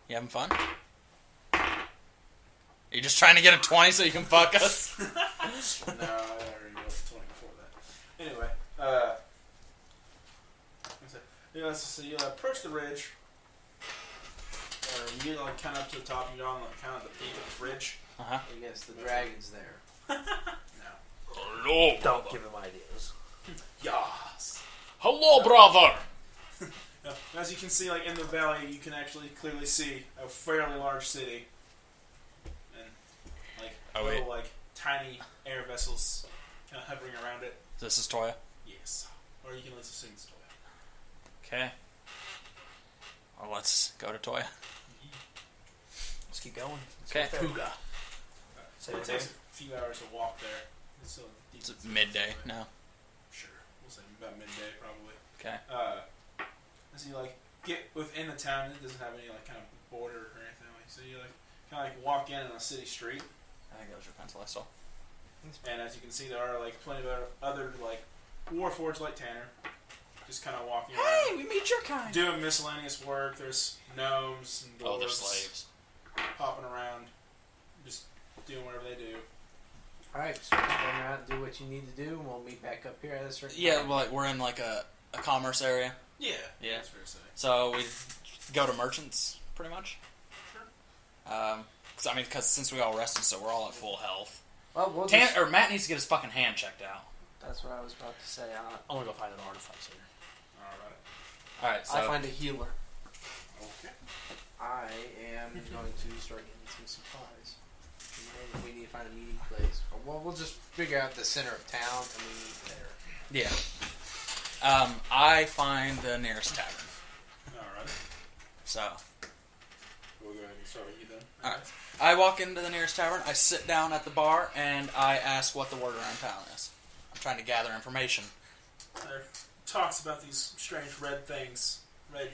You having fun? Are you just trying to get a 20 so you can fuck us? no, I already got 20 before that. Anyway, so you approach the ridge. You like kind of up to the top. You're on kind of the peak of this ridge. Uh-huh. I guess the dragon's there. No. Hello, Don't give him ideas. Yas. Hello, brother. Now, as you can see, like in the valley, you can actually clearly see a fairly large city, and like little like tiny air vessels kind of hovering around it. This is Toya. Yes, or you can let's assume it's Toya. Okay. Well, let's go to Toya. Let's keep going. Okay. Puga. So it takes a few hours to walk there. It's still a It's decent midday now. Sure, we'll say about midday probably. Okay. As you like get within the town, it doesn't have any like kind of border or anything like. So you like kind of like walk in on a city street, I think that was your pencil I saw. and as you can see, there are like plenty of other like warforged like Tanner, just kind of walking around, we meet your kind. doing miscellaneous work. There's gnomes and dwarves Oh, they're slaves. popping around, just doing whatever they do. Alright, so you run around and do what you need to do, and we'll meet back up here at a certain Yeah, time. well, like, we're in like a commerce area. Yeah, Yeah. that's fair to say. So we go to merchants, pretty much. Sure. Because since we all rested, so we're all at full health. Well, we'll just... Matt needs to get his fucking hand checked out. That's what I was about to say. I want to go find an artifact here. All right. All right, so I find a healer. Okay. I am going to start getting some supplies. We need to find a meeting place. Well, we'll just figure out the center of town and we meet there. yeah. I find the nearest tavern. All right. So We'll go ahead and start with you then. All right. I walk into the nearest tavern. I sit down at the bar and I ask what the word around town is. I'm trying to gather information. There talks about these strange red things, red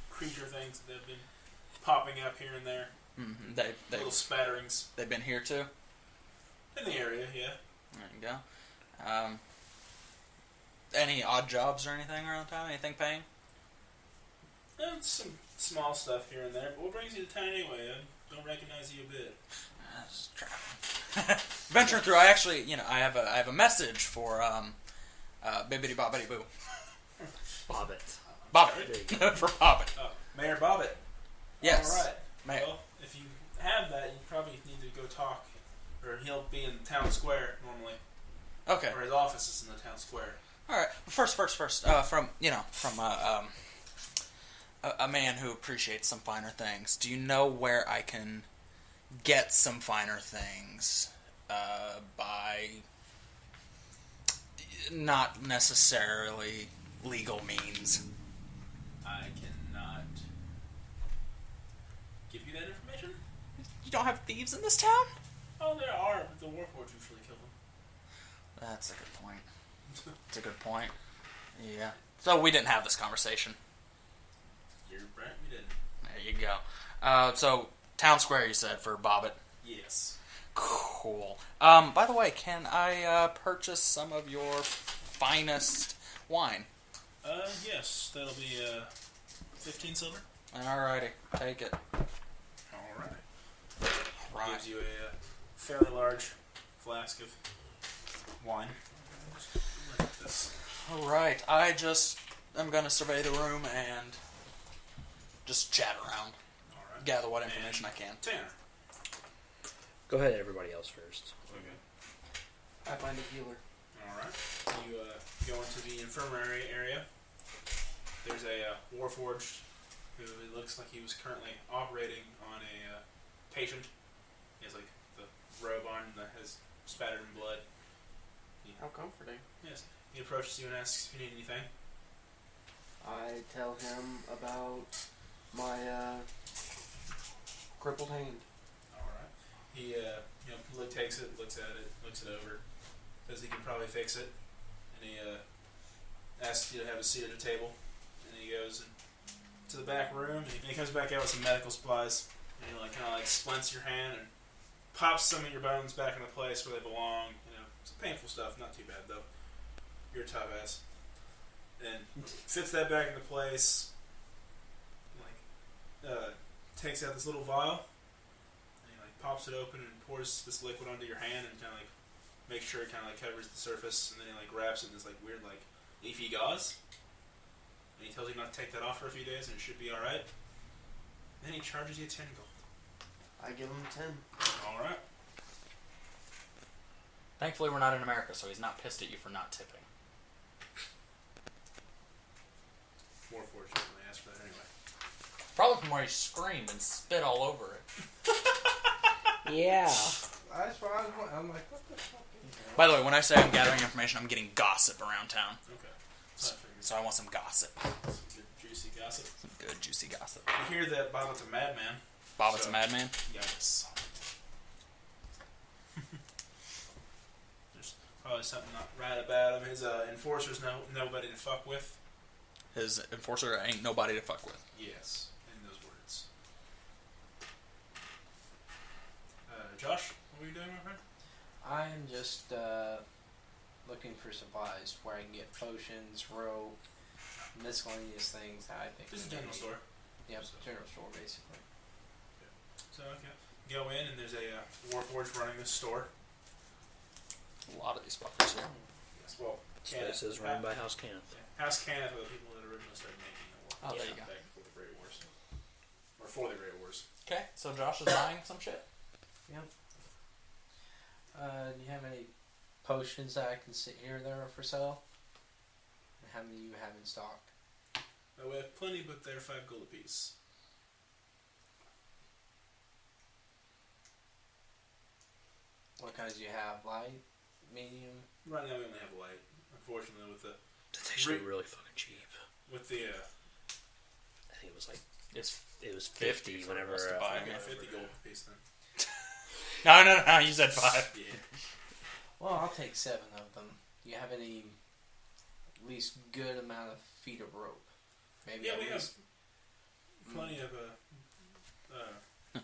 creature things that have been popping up here and there. Mm-hmm. Little spatterings They've been here too. in the area, yeah. There you go. Any odd jobs or anything around town? Anything paying? And some small stuff here and there, but what brings you to town anyway? I don't recognize you a bit. Just traveling. Venturing through. I actually, I have a message for Bibbidi Bobbidi Boo. Bobbit. Bobbit. For Bobbit. Oh, Mayor Bobbit. Yes. All right. Mayor. Well, if you have that, you probably need to go talk, or he'll be in the town square normally, Okay. or his office is in the town square. All right. First. From a man who appreciates some finer things. Do you know where I can get some finer things by not necessarily legal means? I cannot give you that information. You don't have thieves in this town? Oh, there are, but the Warforged usually kill them. That's a good point. That's a good point. Yeah. So we didn't have this conversation. You're right, we didn't. There you go. So town square, you said, for Bobbit. Yes. Cool. By the way, can I purchase some of your finest wine? Yes, that'll be 15 silver. Alrighty, take it. All right. Right. Gives you a fairly large flask of wine. Look at this. Alright, I'm gonna survey the room and just chat around. All right. Gather what information I can. Tanner. Go ahead, everybody else first. Okay. I find a healer. All right. You go into the infirmary area. There's a Warforged who it looks like he was currently operating on a patient. He has like the robe on that has spattered in blood. How comforting. Yes. He approaches you and asks if you need anything. I tell him about my crippled hand. All right. He takes it, looks at it, looks it over, says he can probably fix it, and he asks you to have a seat at a table. And he goes to the back room, and he comes back out with some medical supplies, and he kind of splints your hand and pops some of your bones back into place where they belong. It's painful stuff, not too bad though. You're a tough ass. And fits that back into place. Takes out this little vial. And he pops it open and pours this liquid onto your hand and kind of makes sure it kind of covers the surface. And then he wraps it in this weird leafy gauze. And he tells you not to take that off for a few days and it should be all right. Then he charges you 10 gold. I give him 10. All right. Thankfully, we're not in America, so he's not pissed at you for not tipping. More fortunately, yeah. Probably from where he screamed and spit all over it. Yeah. That's why I'm like, what the fuck is that? By the way, when I say I'm gathering information, I'm getting gossip around town. Okay. So I want some gossip. Some good juicy gossip. Some good, juicy gossip. You hear that Bobbitt's a madman. Bobbitt's a madman? Yikes. There's probably something not right about him. His enforcer's nobody to fuck with. His enforcer ain't nobody to fuck with. Yes, in those words. Josh, what are you doing, my friend? I'm just looking for supplies where I can get potions, rope, miscellaneous things that I think. This is a we general need. store. Yep, general store basically. So, okay. Go in, and there's a Warforged running this store. A lot of these fuckers here. Yes, well, This is run by House Kenneth. House Kenneth are the people that originally started making the war. Oh, there you go. Back before the Great Wars. Or for the Great Wars. Okay, so Josh is buying some shit. Yep. Do you have any potions that I can sit here that are for sale? And how many you have in stock? We have plenty, but they're 5 gold apiece. What kinds do you have? Light, medium? Right now we only have light. Unfortunately, with the That's actually really fucking cheap. with the I think it was like It was 50 for whenever us to buy I them. got 50 gold apiece then. No, you said 5. Yeah. Well, I'll take 7 of them. Do you have any at least good amount of feet of rope? Maybe Yeah, at we have least. plenty of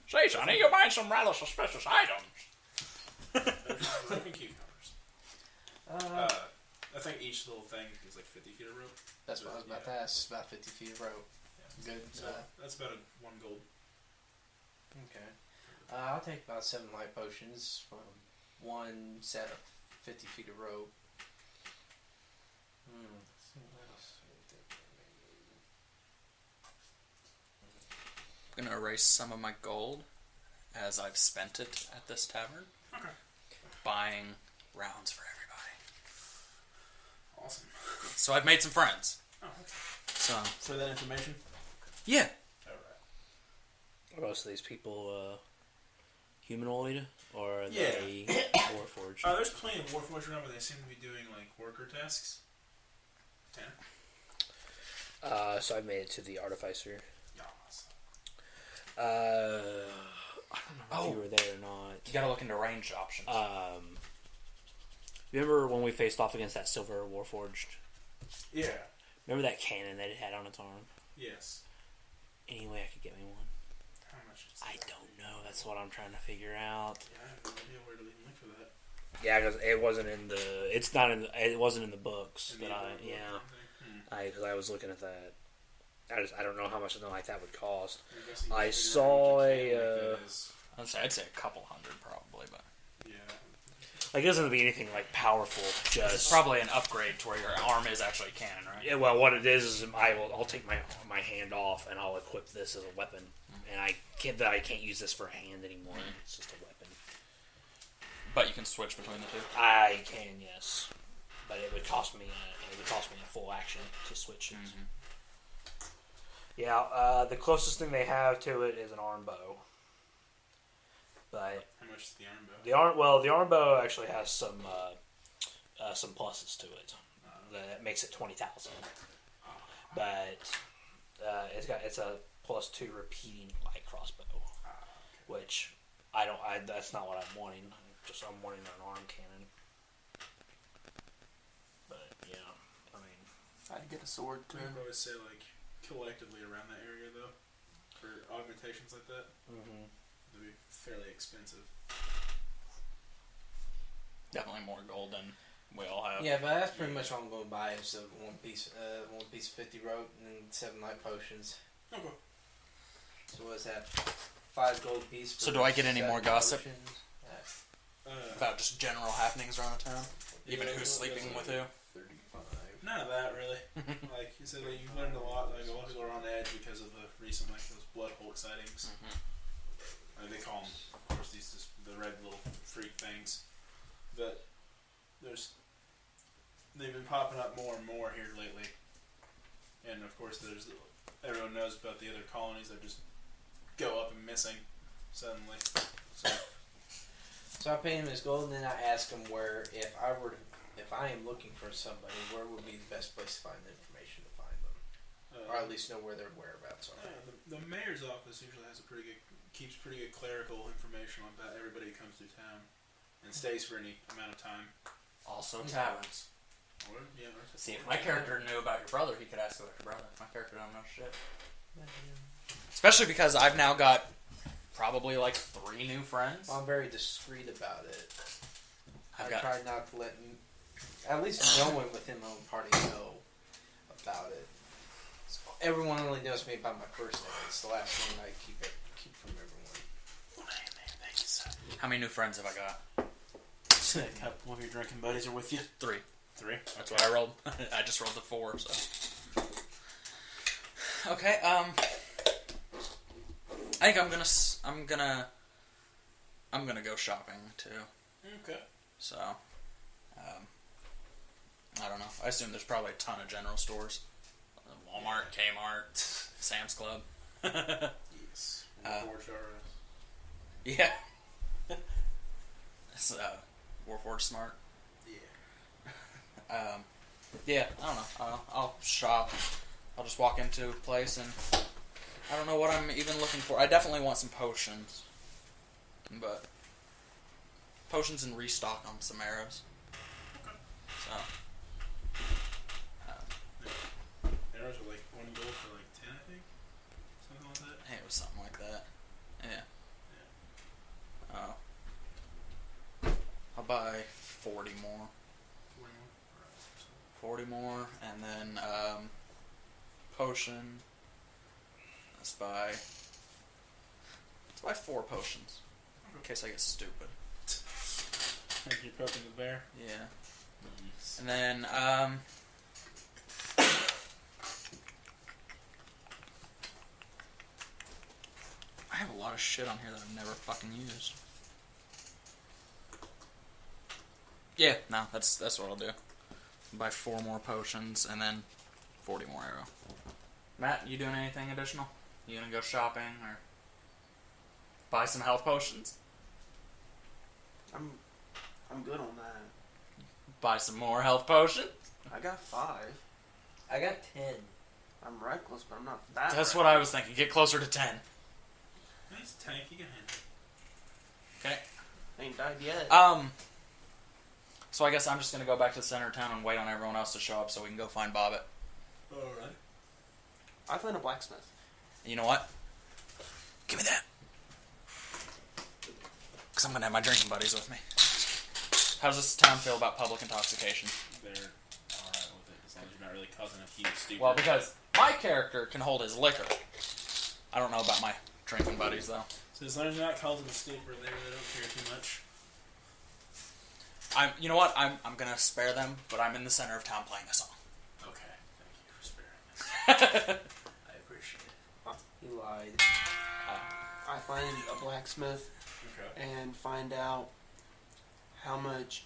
Say, Sonny, you're buying some rather suspicious items. broken cucumbers. Uh, I think each little thing is like 50 feet of rope. that's what I was about to ask. It's about 50 feet of rope. Yeah. Good. So that's about 1 gold. Okay. I'll take about 7 light potions from 1 set of 50 feet of rope. Let's see what else we did there, I'm gonna erase some of my gold as I've spent it at this tavern. Okay. Buying rounds for everybody. Awesome. So I've made some friends. Oh, okay. So For that information? yeah. Alright. Are most of these people humanoid or are Yeah. they Warforged? There's plenty of Warforged around, but they seem to be doing like worker tasks. Tanner? So I made it to the Artificer. Yes. I don't know if you were there or not. You gotta look into ranged options. Remember when we faced off against that Silver Warforged? Yeah. Remember that cannon that it had on its arm? Yes. Any way I could get me one? How much is I that? don't know. That's what I'm trying to figure out. Yeah, I have no idea where to even look for that. Yeah, because it wasn't in the. It's not in. It wasn't in the books In the that I. book, Yeah, I think. because I was looking at that. I don't know how much something like that would cost. I guess you I can figure saw out what a, you can like that is. I'd say a couple hundred probably, but Yeah. Like, it doesn't be anything like powerful. it's Just probably an upgrade to where your arm is actually a cannon, right? yeah. Well, what it is I'll take my hand off and I'll equip this as a weapon, and I can't use this for a hand anymore. It's just a weapon. But you can switch between the two. I can, yes, but it would cost me a full action to switch it. Mm-hmm. Yeah, the closest thing they have to it is an arm bow. But How much is the arm bow? the arm bow actually has some pluses to it. That makes it 20,000. But it's a +2 repeating light crossbow, which that's not what I'm wanting. I'm wanting an arm cannon. But yeah, I mean, I'd get a sword too. I would always say like collectively around that area though, for augmentations like that, they'd be fairly expensive. Definitely more gold than we all have. Yeah, but that's pretty much all I'm going to buy is one piece of 50 rope and then 7 light potions. Okay. So what's that? 5 gold piece. For So do I get any 7 more gossip? potions? About just general happenings around the town? Even who's sleeping with who? 35. None of that really. Like you said, like, you've learned a lot. Like a lot of people are on edge because of the recent like those blood hole sightings. Like, they call them, of course, these just the red little freak things. But they've been popping up more and more here lately. And of course, there's everyone knows about the other colonies that just go up and missing suddenly. So I pay him his gold, and then I ask him where, if I am looking for somebody, where would be the best place to find the information to find them, or at least know where their whereabouts are. The mayor's office usually has keeps pretty good clerical information on about everybody who comes through town, and stays for any amount of time. Also taverns. Or, yeah, See, if my character knew about your brother, he could ask about your brother. My character don't know shit. Especially because I've now got probably like 3 new friends. Well, I'm very discreet about it. I I've got try not to let at least no one within my own party know about it. So everyone only knows me by my first name. It's the last name I keep from everyone. Thank you, sir. how many new friends have I got? Say a couple of your drinking buddies are with you. 3. 3? That's what I rolled. I just rolled a 4, so. Okay, I think I'm gonna go shopping too. Okay. So, I don't know. I assume there's probably a ton of general stores. Walmart, Kmart, Sam's Club. Yes. Yeah. It's, Warforged Smart. Yeah. Yeah, I don't know. I'll shop. I'll just walk into a place and I don't know what I'm even looking for. I definitely want some potions. But potions and restock on some arrows. Okay. So. Arrows are like 1 gold for like 10, I think. Something like that. Hey, it was something like that. Yeah. Oh. I'll buy 40 more. 40 more, and then potion. Let's buy 4 potions in case I get stupid. Like you're poking the bear. Yeah. And then I have a lot of shit on here that I've never fucking used. Yeah, no, that's what I'll do. Buy 4 more potions and then 40 more arrow. Matt, you doing anything additional? You gonna go shopping or buy some health potions? I'm good on that. Buy some more health potions? I got 5. I got 10. I'm reckless, but I'm not that. That's what I was thinking. Get closer to 10. Nice tank, you can handle it. Okay. Ain't died yet. So I guess I'm just gonna go back to the center of town and wait on everyone else to show up so we can go find Bobbit. Alright. I find a blacksmith. You know what? Give me that. Because I'm gonna have my drinking buddies with me. How does this town feel about public intoxication? They're alright with it, as long as you're not really causing a huge stupor. Well, because my character can hold his liquor. I don't know about my drinking buddies, though. So as long as you're not causing a stupor, they really don't care too much. You know what? I'm gonna spare them, but I'm in the center of town playing a song. Okay, thank you for sparing us. I appreciate it. You lied. I find a blacksmith Okay. and find out how much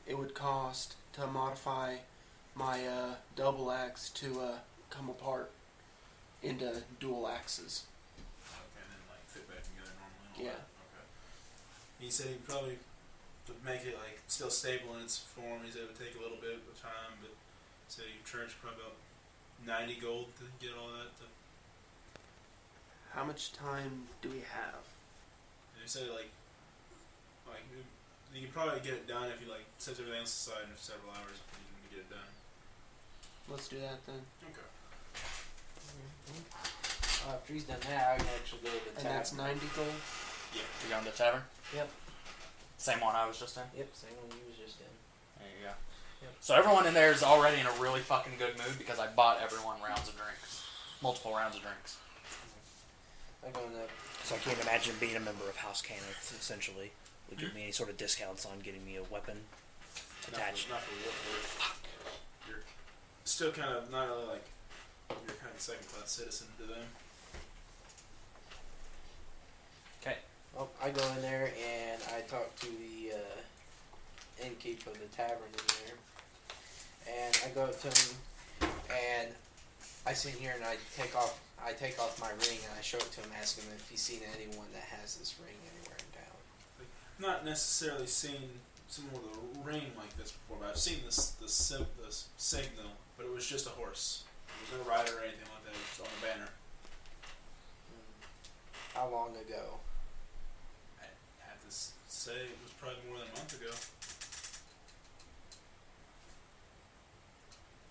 it would cost to modify my double axe to come apart into dual axes. Okay, and then like fit back together normally. And all Yeah. that. Okay. He said he'd probably to make it like still stable in its form. He said it would take a little bit of time, but so you charge probably about 90 gold to get all that. How much time do we have? And he said like you can probably get it done if you like set everything else aside in several hours. You can get it done. Let's do that then. Okay. After he's done that, I can actually go to the And tavern. that's 90 gold? Yeah. You going to the tavern? Yep. Same one I was just in? Yep, same one you was just in. There you go. Yep. So everyone in there is already in a really fucking good mood because I bought everyone rounds of drinks. Multiple rounds of drinks. I go in there. So I can't imagine being a member of House Cannith, essentially, would give me any sort of discounts on getting me a weapon attached. Not for Warforged. You're still kind of not really like you're kind of second class citizen to them. Okay. Well, I go in there and I talk to the innkeep of the tavern in there. And I go up to him and I sit here and I take off my ring and I show it to him, asking him if he's seen anyone that has this ring anywhere in town. Not necessarily seen someone with a ring like this before, but I've seen the signal, but it was just a horse. There was no rider or anything like that. It was on the banner. How long ago? I have to say it was probably more than a month ago.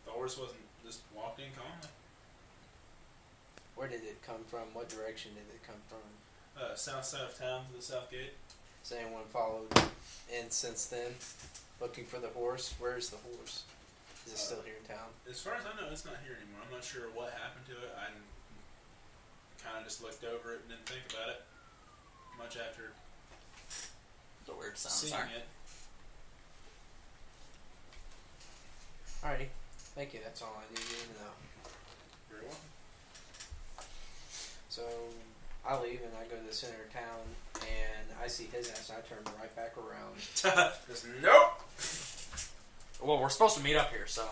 The horse wasn't just walking calmly. Where did it come from? What direction did it come from? South side of town to the south gate. Has anyone followed in since then, looking for the horse? Where's the horse? Is it still here in town? As far as I know, it's not here anymore. I'm not sure what happened to it. I kind of just looked over it and didn't think about it much after The weird sound. seeing Sorry. it. Alrighty. Thank you. That's all I needed to know. Very well. So I leave and I go to the center of town and I see his ass. I turn right back around. Just nope. Well, we're supposed to meet up here, so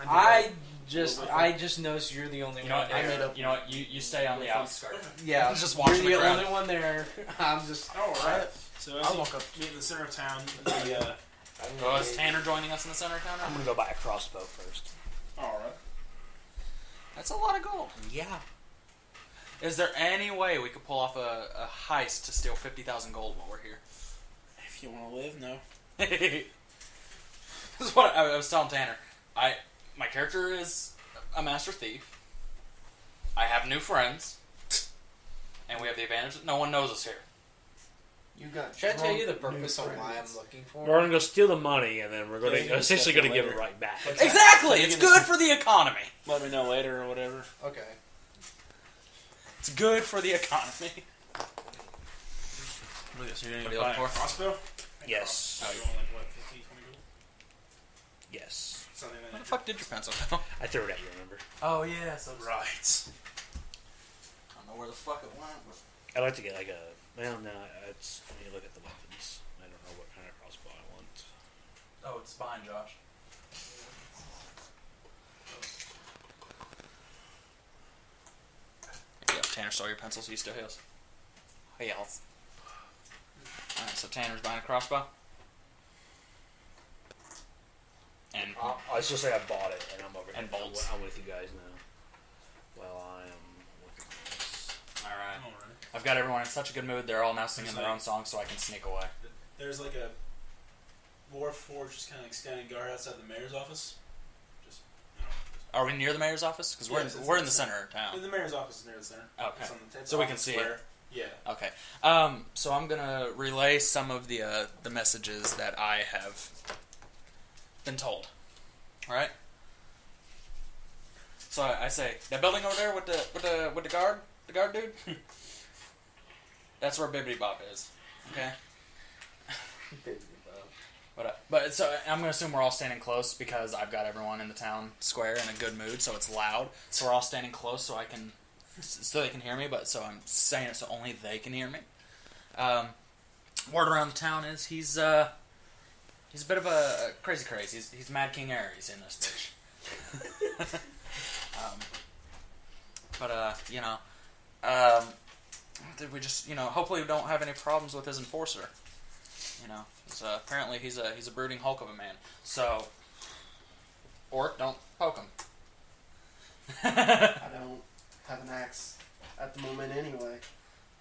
I just noticed you're the only you know one. what? I made up. You know what? You stay on the outskirts. Yeah, Just you're watching the the crowd. only one there. I'm just. All right. So as I'll you walk up. meet in the center of town, the Oh, is Tanner joining us in the center of town? I'm gonna go buy a crossbow first. all right. That's a lot of gold. Yeah. Is there any way we could pull off a heist to steal 50,000 gold while we're here? If you want to live, no. This is what I was telling Tanner. My character is a master thief. I have new friends, and we have the advantage that no one knows us here. You got. Should I tell you the drunk purpose new of why I'm friends. looking for? We're gonna go steal the money, and then we're gonna Yeah, you can essentially discuss gonna that give it later. right back. What's Exactly! You It's can good just for the economy. Let me know later or whatever. Okay. It's good for the economy. Look at so you're What are gonna you buy looking a for? crossbow? Yes. Oh, you want like what, 15, 20 gold? Yes. Something like Where that. the fuck did your pencil go? I threw it at you. Remember? Oh, yeah. So Right. I don't know where the fuck it went. But... I'd like to get like a. Well, no. It's. Let me look at the weapons. I don't know what kind of crossbow I want. Oh, it's behind Josh. Yeah, Tanner stole your pencil, so he still heals. Heals. Alright, so Tanner's buying a crossbow. And I just say I bought it, and I'm over. And here. bolts. I'm with you guys now. Well, I am looking at this. alright. All right. I've got everyone in such a good mood, they're all now singing It's their like- own songs so I can sneak away. There's like a war forge just kind of like standing guard outside the mayor's office. Just, you know, Are we near the mayor's office? Because Yes, it's we're in in the the center of town. the mayor's office is near the center. Okay. It's on the, it's So we on can the see square. Yeah. Okay. So I'm gonna relay some of the messages that I have been told. All right. So I say that building over there with the guard dude. That's where Bibbidi Bop is. Okay. But so I'm gonna assume we're all standing close because I've got everyone in the town square in a good mood, so it's loud. So we're all standing close, so they can hear me. But so I'm saying it so only they can hear me. Word around the town is he's a bit of a crazy. He's Mad King Ares in this bitch. Did we just hopefully we don't have any problems with his enforcer. So apparently he's a brooding hulk of a man. So, Orc, don't poke him. I don't have an axe at the moment anyway.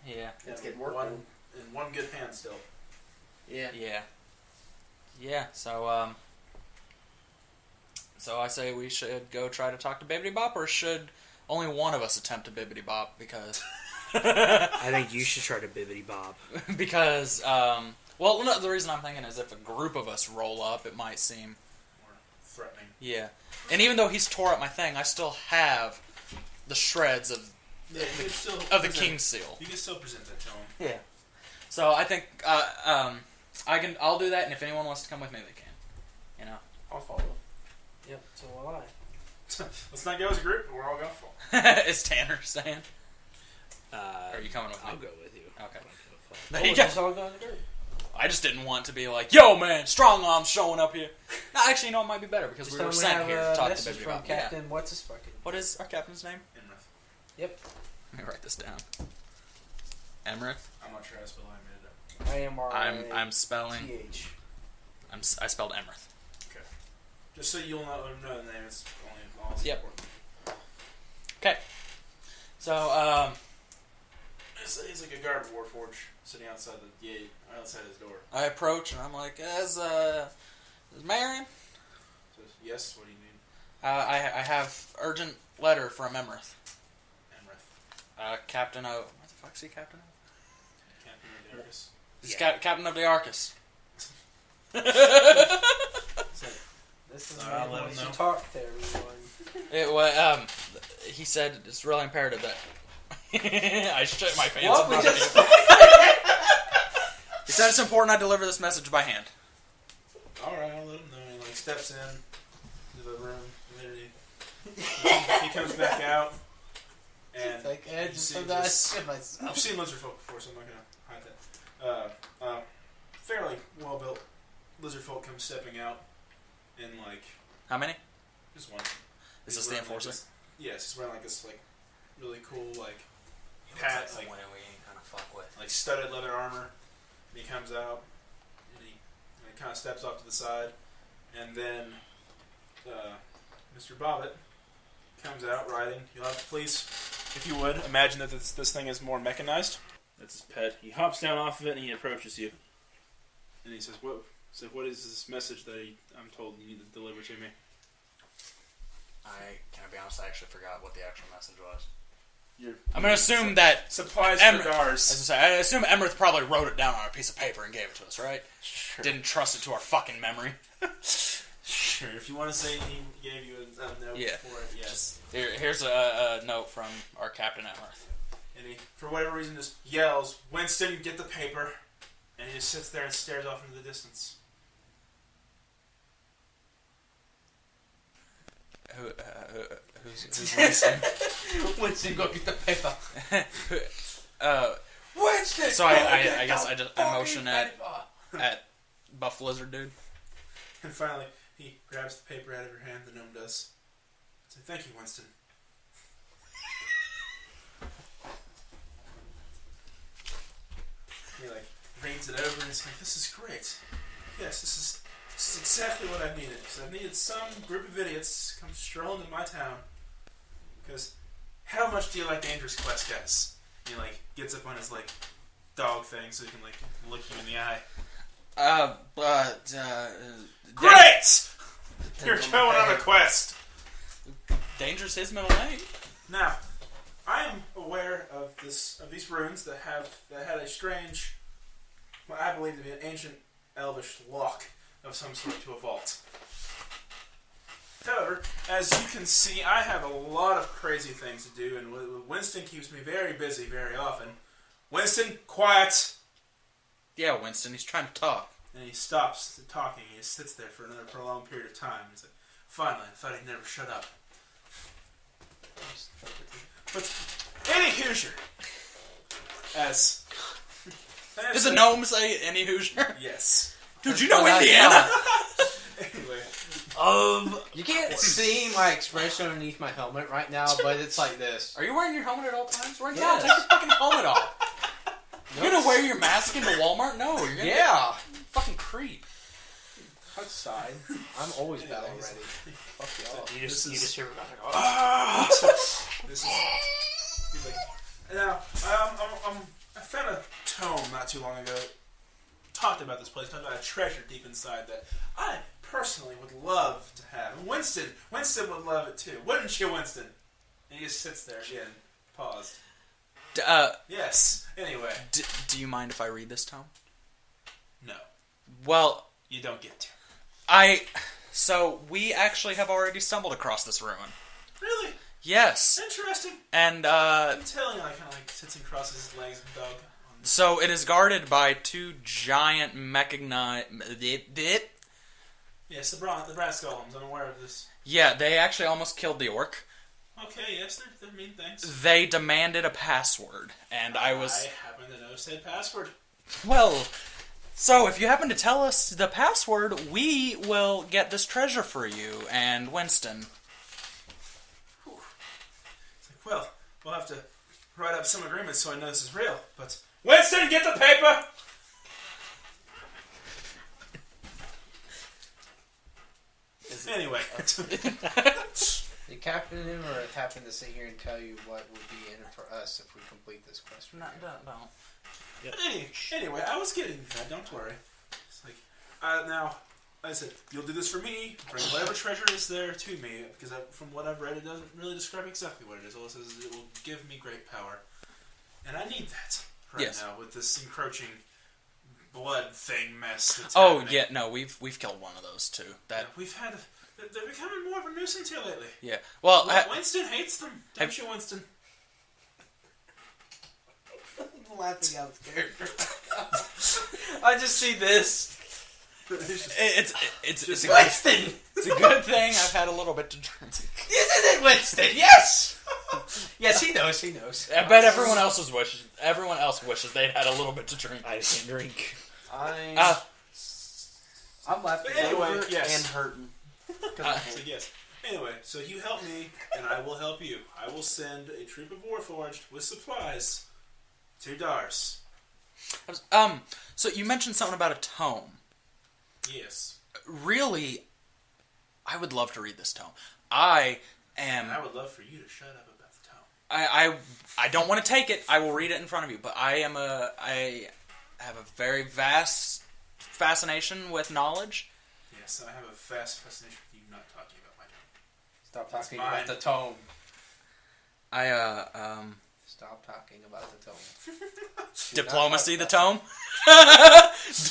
Yeah. It's getting worked one on. in one good hand still. Yeah. Yeah. So I say we should go try to talk to Bibbidi Bop, or should only one of us attempt to Bibbidi Bop? Because I think you should try to bibbidi bob. because well, no, the reason I'm thinking is if a group of us roll up, it might seem More threatening. yeah. And even though he's tore up my thing, I still have the shreds of Yeah, you can still the present- King's Seal. You can still present that to him. Yeah. So I think I'll do that, and if anyone wants to come with me, they can. I'll follow. Yep. So will I. Let's not go as a group. We're all going for. Is Tanner saying? Are you coming with me? I'll go with you. Okay. Oh, There we'll you go. just all go in the group. I just didn't want to be like, yo, man, strong arms showing up here. No, actually, it might be better because we were sent here to talk to Baby from about. Captain. Yeah. What's his fucking? What is our captain's name? Emrith. Yep. Let me write this down. Emrith. I'm not sure how to spell it. I made it up. I'm spelling. TH. I spelled Emrith. Okay. Just so you'll know the name, it's only all Yep. important. Okay. So, He's like a guard of Warforge sitting outside the gate, outside his door. I approach and I'm like, is Marion? Says, yes, what do you mean? I have urgent letter from Emrith. Emrith. Captain of... What the fuck is he Captain of? Captain of the Argus. He's Captain of the Arcus. This is I'll my let him voice know. to talk to everyone. He said it's really imperative that... I shit my pants. What? in We front of just... you. He said it's important I deliver this message by hand. Alright, I'll let him know. He steps in to the room. He comes back out. And like, you just see so that I this- shit myself. I've seen lizard folk before, so I'm not going to hide that. Fairly well-built lizard folk comes stepping out in, like, How many? just one. Is He's this the wearing, like, enforcer? this- yes, he's wearing, like, this, like, really cool, like, He hat, looks like like, someone we ain't gonna fuck with. like studded leather armor. And he comes out, and he kind of steps off to the side, and then Mr. Bobbitt comes out riding. You'll have to please, if you would, imagine that this thing is more mechanized. That's his pet. He hops down off of it and he approaches you, and he says, "What? So what is this message that I'm told you need to deliver to me?" Can I be honest? I actually forgot what the actual message was. I'm going to assume that... Supplies Emrith- for Gars. As I say, I assume Emrith probably wrote it down on a piece of paper and gave it to us, right? Sure. Didn't trust it to our fucking memory. Sure. If you want to say he gave you a note Yeah. for it, yes. Here's a note from our Captain Emrith. And he, for whatever reason, just yells, "Winston, get the paper!" And he just sits there and stares off into the distance. Who's Winston? Winston, go get the paper. Winston, so I guess I motion at Buff Lizard Dude. And finally, he grabs the paper out of your hand, the gnome does. I say, "Thank you, Winston." He, like, reads it over and he's like, "This is great. Yes, this is exactly what I needed. Because I needed some group of idiots to come strolling into my town. Because how much do you like Dangerous Quest, guys?" And he, like, gets up on his, like, dog thing so he can, like, look you in the eye. Great! You're going on a quest. Danger's his middle name. Now, I am aware of these runes that had a strange, what I believe to be an ancient elvish lock of some sort to a vault. However, as you can see, I have a lot of crazy things to do, and Winston keeps me very busy very often. Winston, quiet! Yeah, Winston, he's trying to talk. And he stops talking. He just sits there for another prolonged period of time. He's like, "Finally, I thought he'd never shut up." But any Hoosier, as Does a gnome say any Hoosier? yes. Dude, you know Indiana? Anyway, You can't see my expression underneath my helmet right now, but it's like this. Are you wearing your helmet at all times? We're in Yes. town. Take your fucking helmet off. You're gonna wear your mask into Walmart? No, you're gonna Yeah. fucking creep. Outside. I'm always battle ready. Fuck y'all. You just hear about it. this is. He's like, now, I found a tome not too long ago. Talked about this place. Talked about a treasure deep inside that I personally would love to have. And Winston would love it too. Wouldn't you, Winston? And he just sits there again. Paused. Yes. Anyway. Do you mind if I read this, Tom? No. Well, You don't get to. So, we actually have already stumbled across this ruin. Really? Yes. Interesting. And, I'm telling you, I kind of like sits and crosses his legs and dog. so it is guarded by two giant Yes, the brass golems. I'm aware of this. Yeah, they actually almost killed the orc. Okay, yes, they're mean things. They demanded a password, and I I happen to know said password. well, So, if you happen to tell us the password, we will get this treasure for you and Winston. It's like, well, we'll have to write up some agreements so I know this is real. But Winston, get the paper. Anyway, The captain him, or it happened to sit here and tell you what would be in it for us if we complete this quest? anyway, I was getting that. Don't worry. It's like now, I said you'll do this for me. Bring whatever treasure is there to me, because from what I've read, it doesn't really describe exactly what it is. All it says is it will give me great power, and I need that right now with this encroaching blood thing mess. That's happening. Yeah, no, we've killed one of those too. We've had. They're becoming more of a nuisance here lately. Yeah. Well, Winston hates them, don't you, Winston? I'm laughing out of character. I just see this. It's a Winston. It's a good thing I've had a little bit to drink. Isn't it Winston? Yes. Yes, he knows. He knows. I bet everyone else wishes they'd had a little bit to drink. I just can't drink. I'm laughing Anyway, yes. and hurting. So yes. Anyway, so you help me, and I will help you. I will send a troop of Warforged with supplies to Dars. So you mentioned something about a tome. Yes. Really, I would love to read this tome. I would love for you to shut up about the tome. I don't want to take it. I will read it in front of you. But I have a very vast fascination with knowledge. Yes, I have a vast fascination with you not talking about my tome. Stop talking about the tome. Stop talking about the tome. Diplomacy, the tome?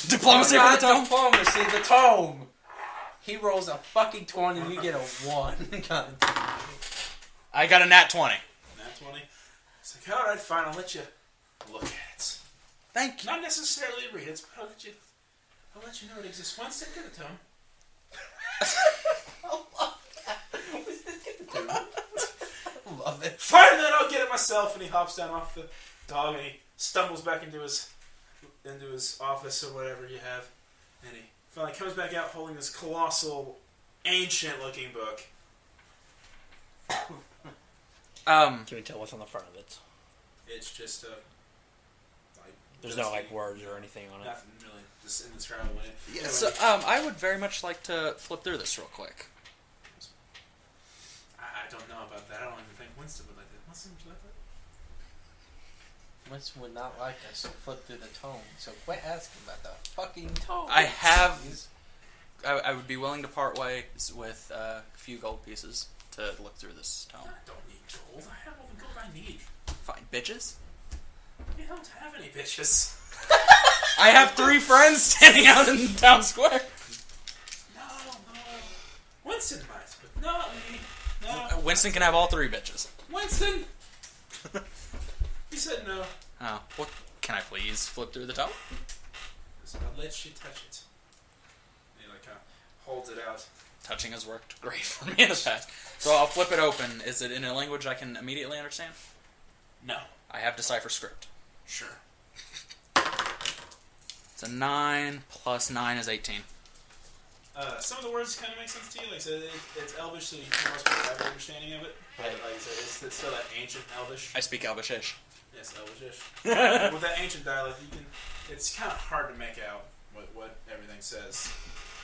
Diplomacy for the tome? Diplomacy, the tome! He rolls a fucking 20 and you get a 1. God. I got a nat 20. Nat 20? It's like, alright, fine, I'll let you look at it. Thank you. Not necessarily read it, but I'll let you know it exists. Winston, get the tome. Love it. Fine, then I'll get it myself. And he hops down off the dog and he stumbles back into his office or whatever you have. And he finally comes back out holding this colossal, ancient-looking book. Can we tell what's on the front of it? It's just There's no words or anything on it. Nothing really, just indescribable. Yeah, Anyway, so I would very much like to flip through this real quick. I don't know about that. I don't even think Winston would like that. Winston, would you like that? Winston would not like us to flip through the tome, so quit asking about the fucking tome. I would be willing to part ways with a few gold pieces to look through this tome. I don't need gold. I have all the gold I need. Fine. Bitches? You don't have any bitches. I have 3 friends standing out in town square. No. Winston might, but not me. No. Winston can have all 3 bitches. Winston! He said no. Oh, well, can I please flip through the tome? So I'll let you touch it. And he kind of holds it out. Touching has worked great for me in the past. So I'll flip it open. Is it in a language I can immediately understand? No. I have Decipher Script. Sure. It's a 9 plus 9 is 18. Some of the words kind of make sense to you. Like I said, it's Elvish, so you can almost have an understanding of it. But like I said, it's still that ancient Elvish. I speak Elvish-ish. Yes, Elvish. With that ancient dialect, it's kind of hard to make out what everything says.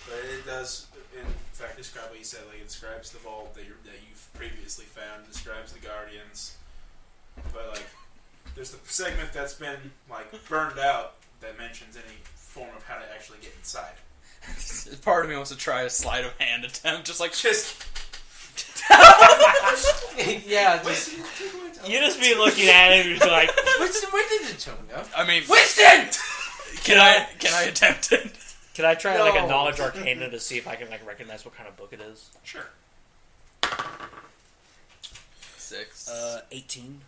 But it does, in fact, describe what you said. Like, it describes the vault that you've previously found. It describes the Guardians. But, like, there's the segment that's been, like, burned out that mentions any form of how to actually get inside. Part of me wants to try a sleight of hand attempt, just Yeah, You just be looking at it and be like, Winston, where did the tome go? I mean, Winston! can I attempt it? can I try No. a knowledge arcana to see if I can recognize what kind of book it is? Sure. 6. 18.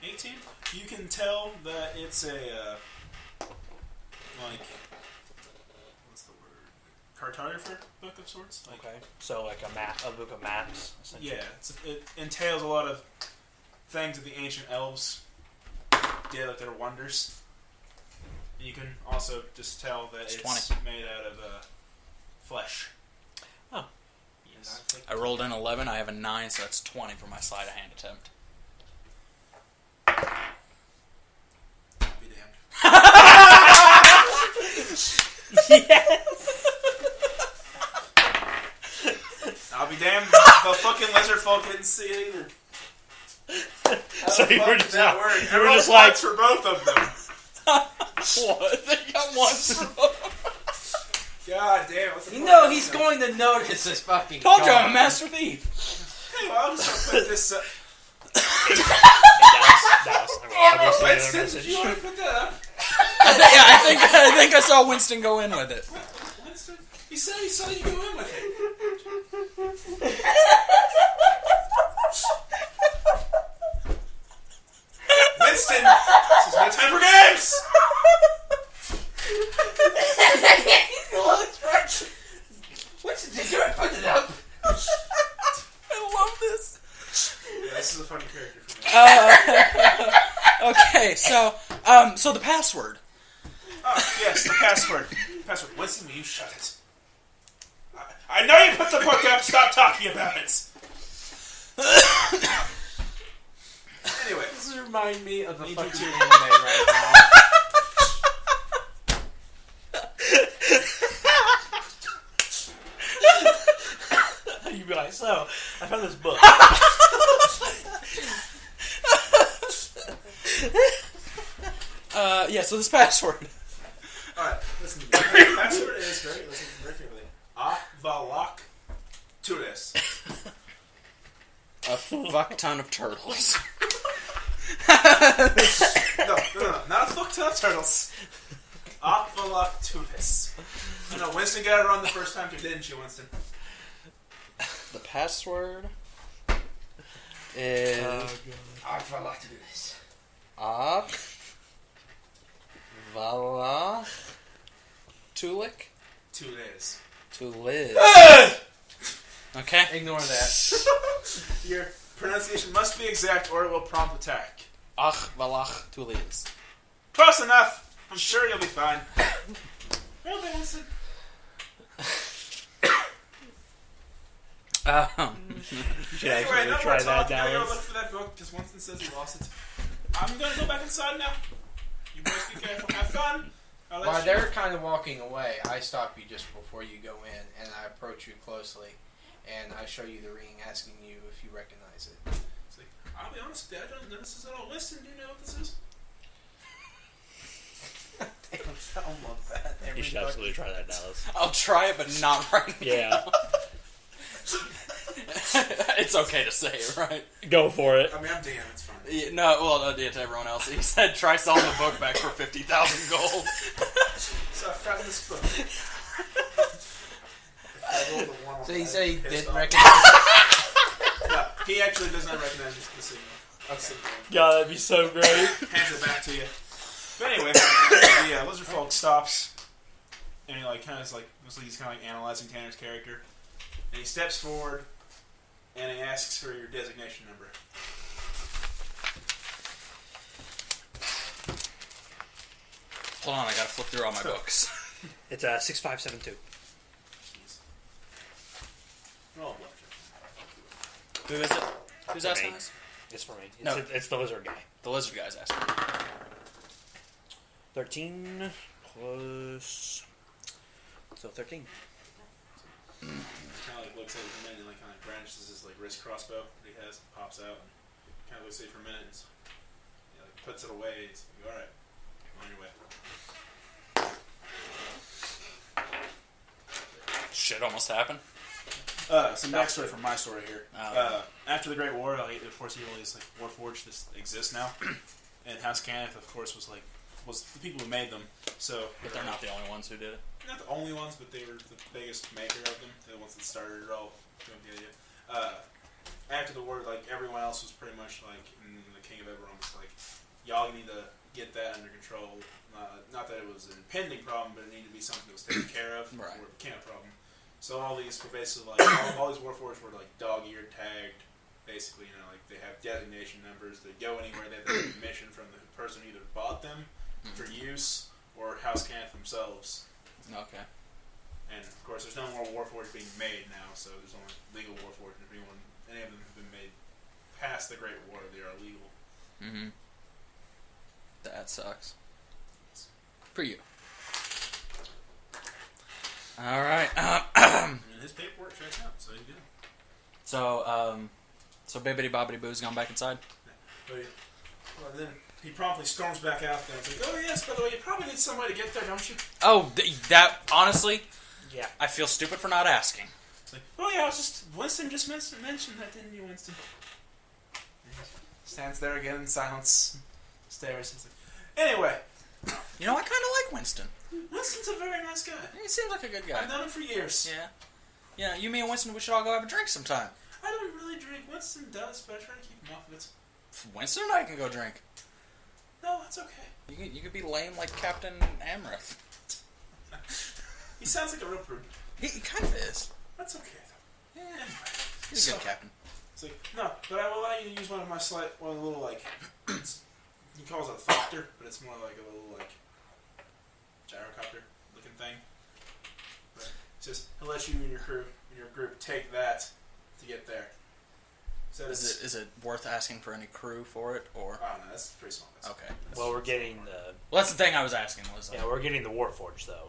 18. You can tell that it's a, what's the word? Cartographer book of sorts. Like, Okay. So a book of maps. Essentially. yeah, it entails a lot of things that the ancient elves did, like their wonders. And you can also just tell that It's it's 20. made out of flesh. Oh. Yes. I rolled an 11. I have a 9, so that's 20 for my sleight of hand attempt. Be damned. I'll be damned. The fucking lizard folk didn't see it either. So you were just that like, word. you were just like, for both of them. What? They got one. God damn. What's the You point know of he's that? going to notice this fucking. Told you I'm a card. master thief. Hey, well, I'll just put this. Dallas, I will send you Winston, another did message. you want to put that up? I think I saw Winston go in with it. Winston? He said he saw you go in with it. Winston, this is no time for games! Winston, did you put it up? I love this. Yeah, this is a funny character for me. Okay, so the password. Oh, yes, the password. Password. Winston, will you shut it? I know you put the book up. Stop talking about it. Anyway. This remind me of the Me fucking too. anime right now. You'd be like, so, I found this book. Yeah, so this password. Alright, listen to me. The password is listen very carefully. Avalok Turis. A fuck ton of turtles. No, not a fuck ton of turtles. Avalok Turis. No, Winston got it wrong the first time, didn't you, Winston? The password is I'd like to do this. Vala Tulik Turis. to live. Okay. Ignore that. Your pronunciation must be exact or it will prompt attack. Ach Valach to lives. Close enough. I'm sure you'll be fine. Well, Winston. You should Anyway, actually no try more that, talk. I gotta go Dallas. look for that book because Winston says he lost it. I'm gonna go back inside now. You boys be careful. Have fun. I'll let While you they're kind of walking away, I stop you just before you go in, and I approach you closely, and I show you the ring, asking you if you recognize it. It's like, I'll be honest with you, I don't know this is at all. Winston, do you know what this is? Damn, I love that. You should absolutely try that, Dallas. I'll try it, but not right Yeah. now. It's okay to say it, right? Go for it. I mean, I'm Dan, it's fine. Yeah, no, well, yeah, to everyone else. He said, try selling the book back for 50,000 gold. So I found this book. I rolled a 1 on So he that. said he Pissed didn't off. recognize it. No, he actually does not recognize the signal. Okay. God, that'd be so great. Hands it back to you. But anyway, the lizard folk stops, and he like kind of like looks like he's kind of like analyzing Tanner's character, and he steps forward, and he asks for your designation number. Hold on, I gotta flip through all my books. It's 6572. Jeez. Roll a bluff check. Who is it? Who's For asking me. us? It's for me. No. It's the lizard guy. The lizard guy's asking. 13 plus... So 13. Kind of like looks at it for a minute and like kind of brandishes his like wrist crossbow that he has, pops out, and kind of looks at it for a minute and like, puts it away. He's like, all right, on your way. Shit almost happened. Some backstory from my story here. After the Great War, like, of course, all these like Warforged that exist now, and House Caniff, of course, was the people who made them. So, But they're not the only ones who did it. not the only ones, but they were the biggest maker of them. They're the ones that started it all. You know, the idea. After the war, like everyone else was pretty much like, and the King of Eberron was like, y'all need to get that under control. Not that it was an impending problem, but it needed to be something that was taken care of Right. before it became a problem. So all these were basically like all these Warforged were like dog-eared tagged. Basically, you know, like they have designation numbers. They go anywhere. They have a mission from the person who either bought them for use or House Canth themselves. Okay. And of course, there's no more Warforged being made now, so there's only legal Warforged. If any of them have been made past the Great War, they are legal. Mm-hmm. That sucks. For you. All right. And his paperwork checks out, so he's good. So Bibbidi Bobbidi Boo's gone back inside. But well, then he promptly storms back out there and says, "Oh yes, by the way, you probably need some way to get there, don't you?" Oh, that honestly, yeah. I feel stupid for not asking. It's like, "Oh yeah, I was just Winston just mentioned that, didn't you, Winston?" And he stands there again in silence, stares. He's like, "Anyway, You know, I kind of like Winston. Winston's a very nice guy. He seems like a good guy. I've known him for years. Yeah. Yeah, you, me, and Winston, we should all go have a drink sometime. I don't really drink. Winston does, but I try to keep him off of it. Winston and I can go drink. No, that's okay. You could be lame like Captain Amrith. He sounds like a real prude. He kind of is. That's okay, though. Yeah. Anyway. He's a good captain. It's like, no, but I will allow you to use one of the little, like, he calls it a thopter, but it's more like a little, like, gyrocopter looking thing. But he says he'll let you and your group take that to get there. So Is it worth asking for any crew for it, or? Oh no, that's pretty small. Okay. Well, we're getting the Well, that's the thing I was asking was. we're getting the Warforged though.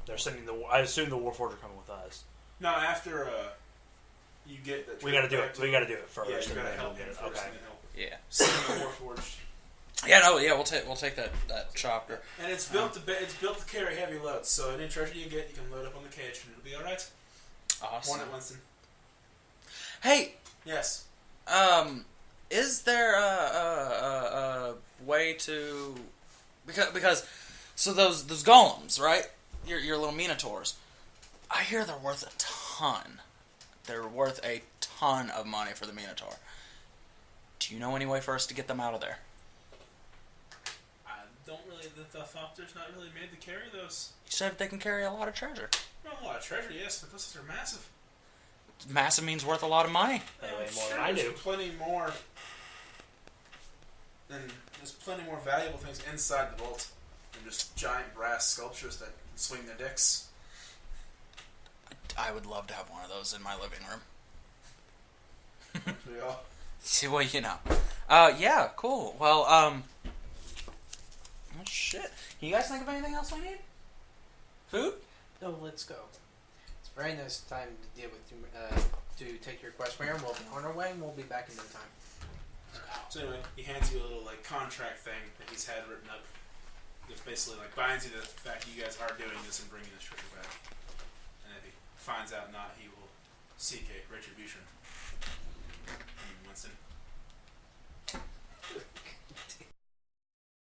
They're sending the. I assume the Warforged are coming with us. No, after you get the. We got to do it. We got to do it first. Yeah, you and gotta then help we'll him get it. first, Okay. and then help. Yeah. Send the Warforged. Yeah. No. Yeah. We'll take that chopper. And it's built to carry heavy loads. So any treasure you get, you can load up on the cage, and it'll be all right. Awesome. Warn it, Winston. Hey. Yes. Is there a way to because so those golems, right? Your little minotaurs. I hear they're worth a ton. They're worth a ton of money for the minotaur. Do you know any way for us to get them out of there? I don't really. The thopter's not really made to carry those. You said they can carry a lot of treasure. Not a lot of treasure, yes, but those are massive. Massive means worth a lot of money. They weigh I'm more sure than I do. There's plenty more. And there's plenty more valuable things inside the vault than just giant brass sculptures that can swing their dicks. I would love to have one of those in my living room. We all. See, well, you know. Yeah, cool. Well, oh shit. Can you guys think of anything else we need? Food? No, let's go. It's a very nice time to deal with you, to take your quest where we'll be on our way and we'll be back in no time. So anyway, he hands you a little like contract thing that he's had written up. It basically like binds you to the fact you guys are doing this and bringing this treasure back. And if he finds out not, he will seek a retribution.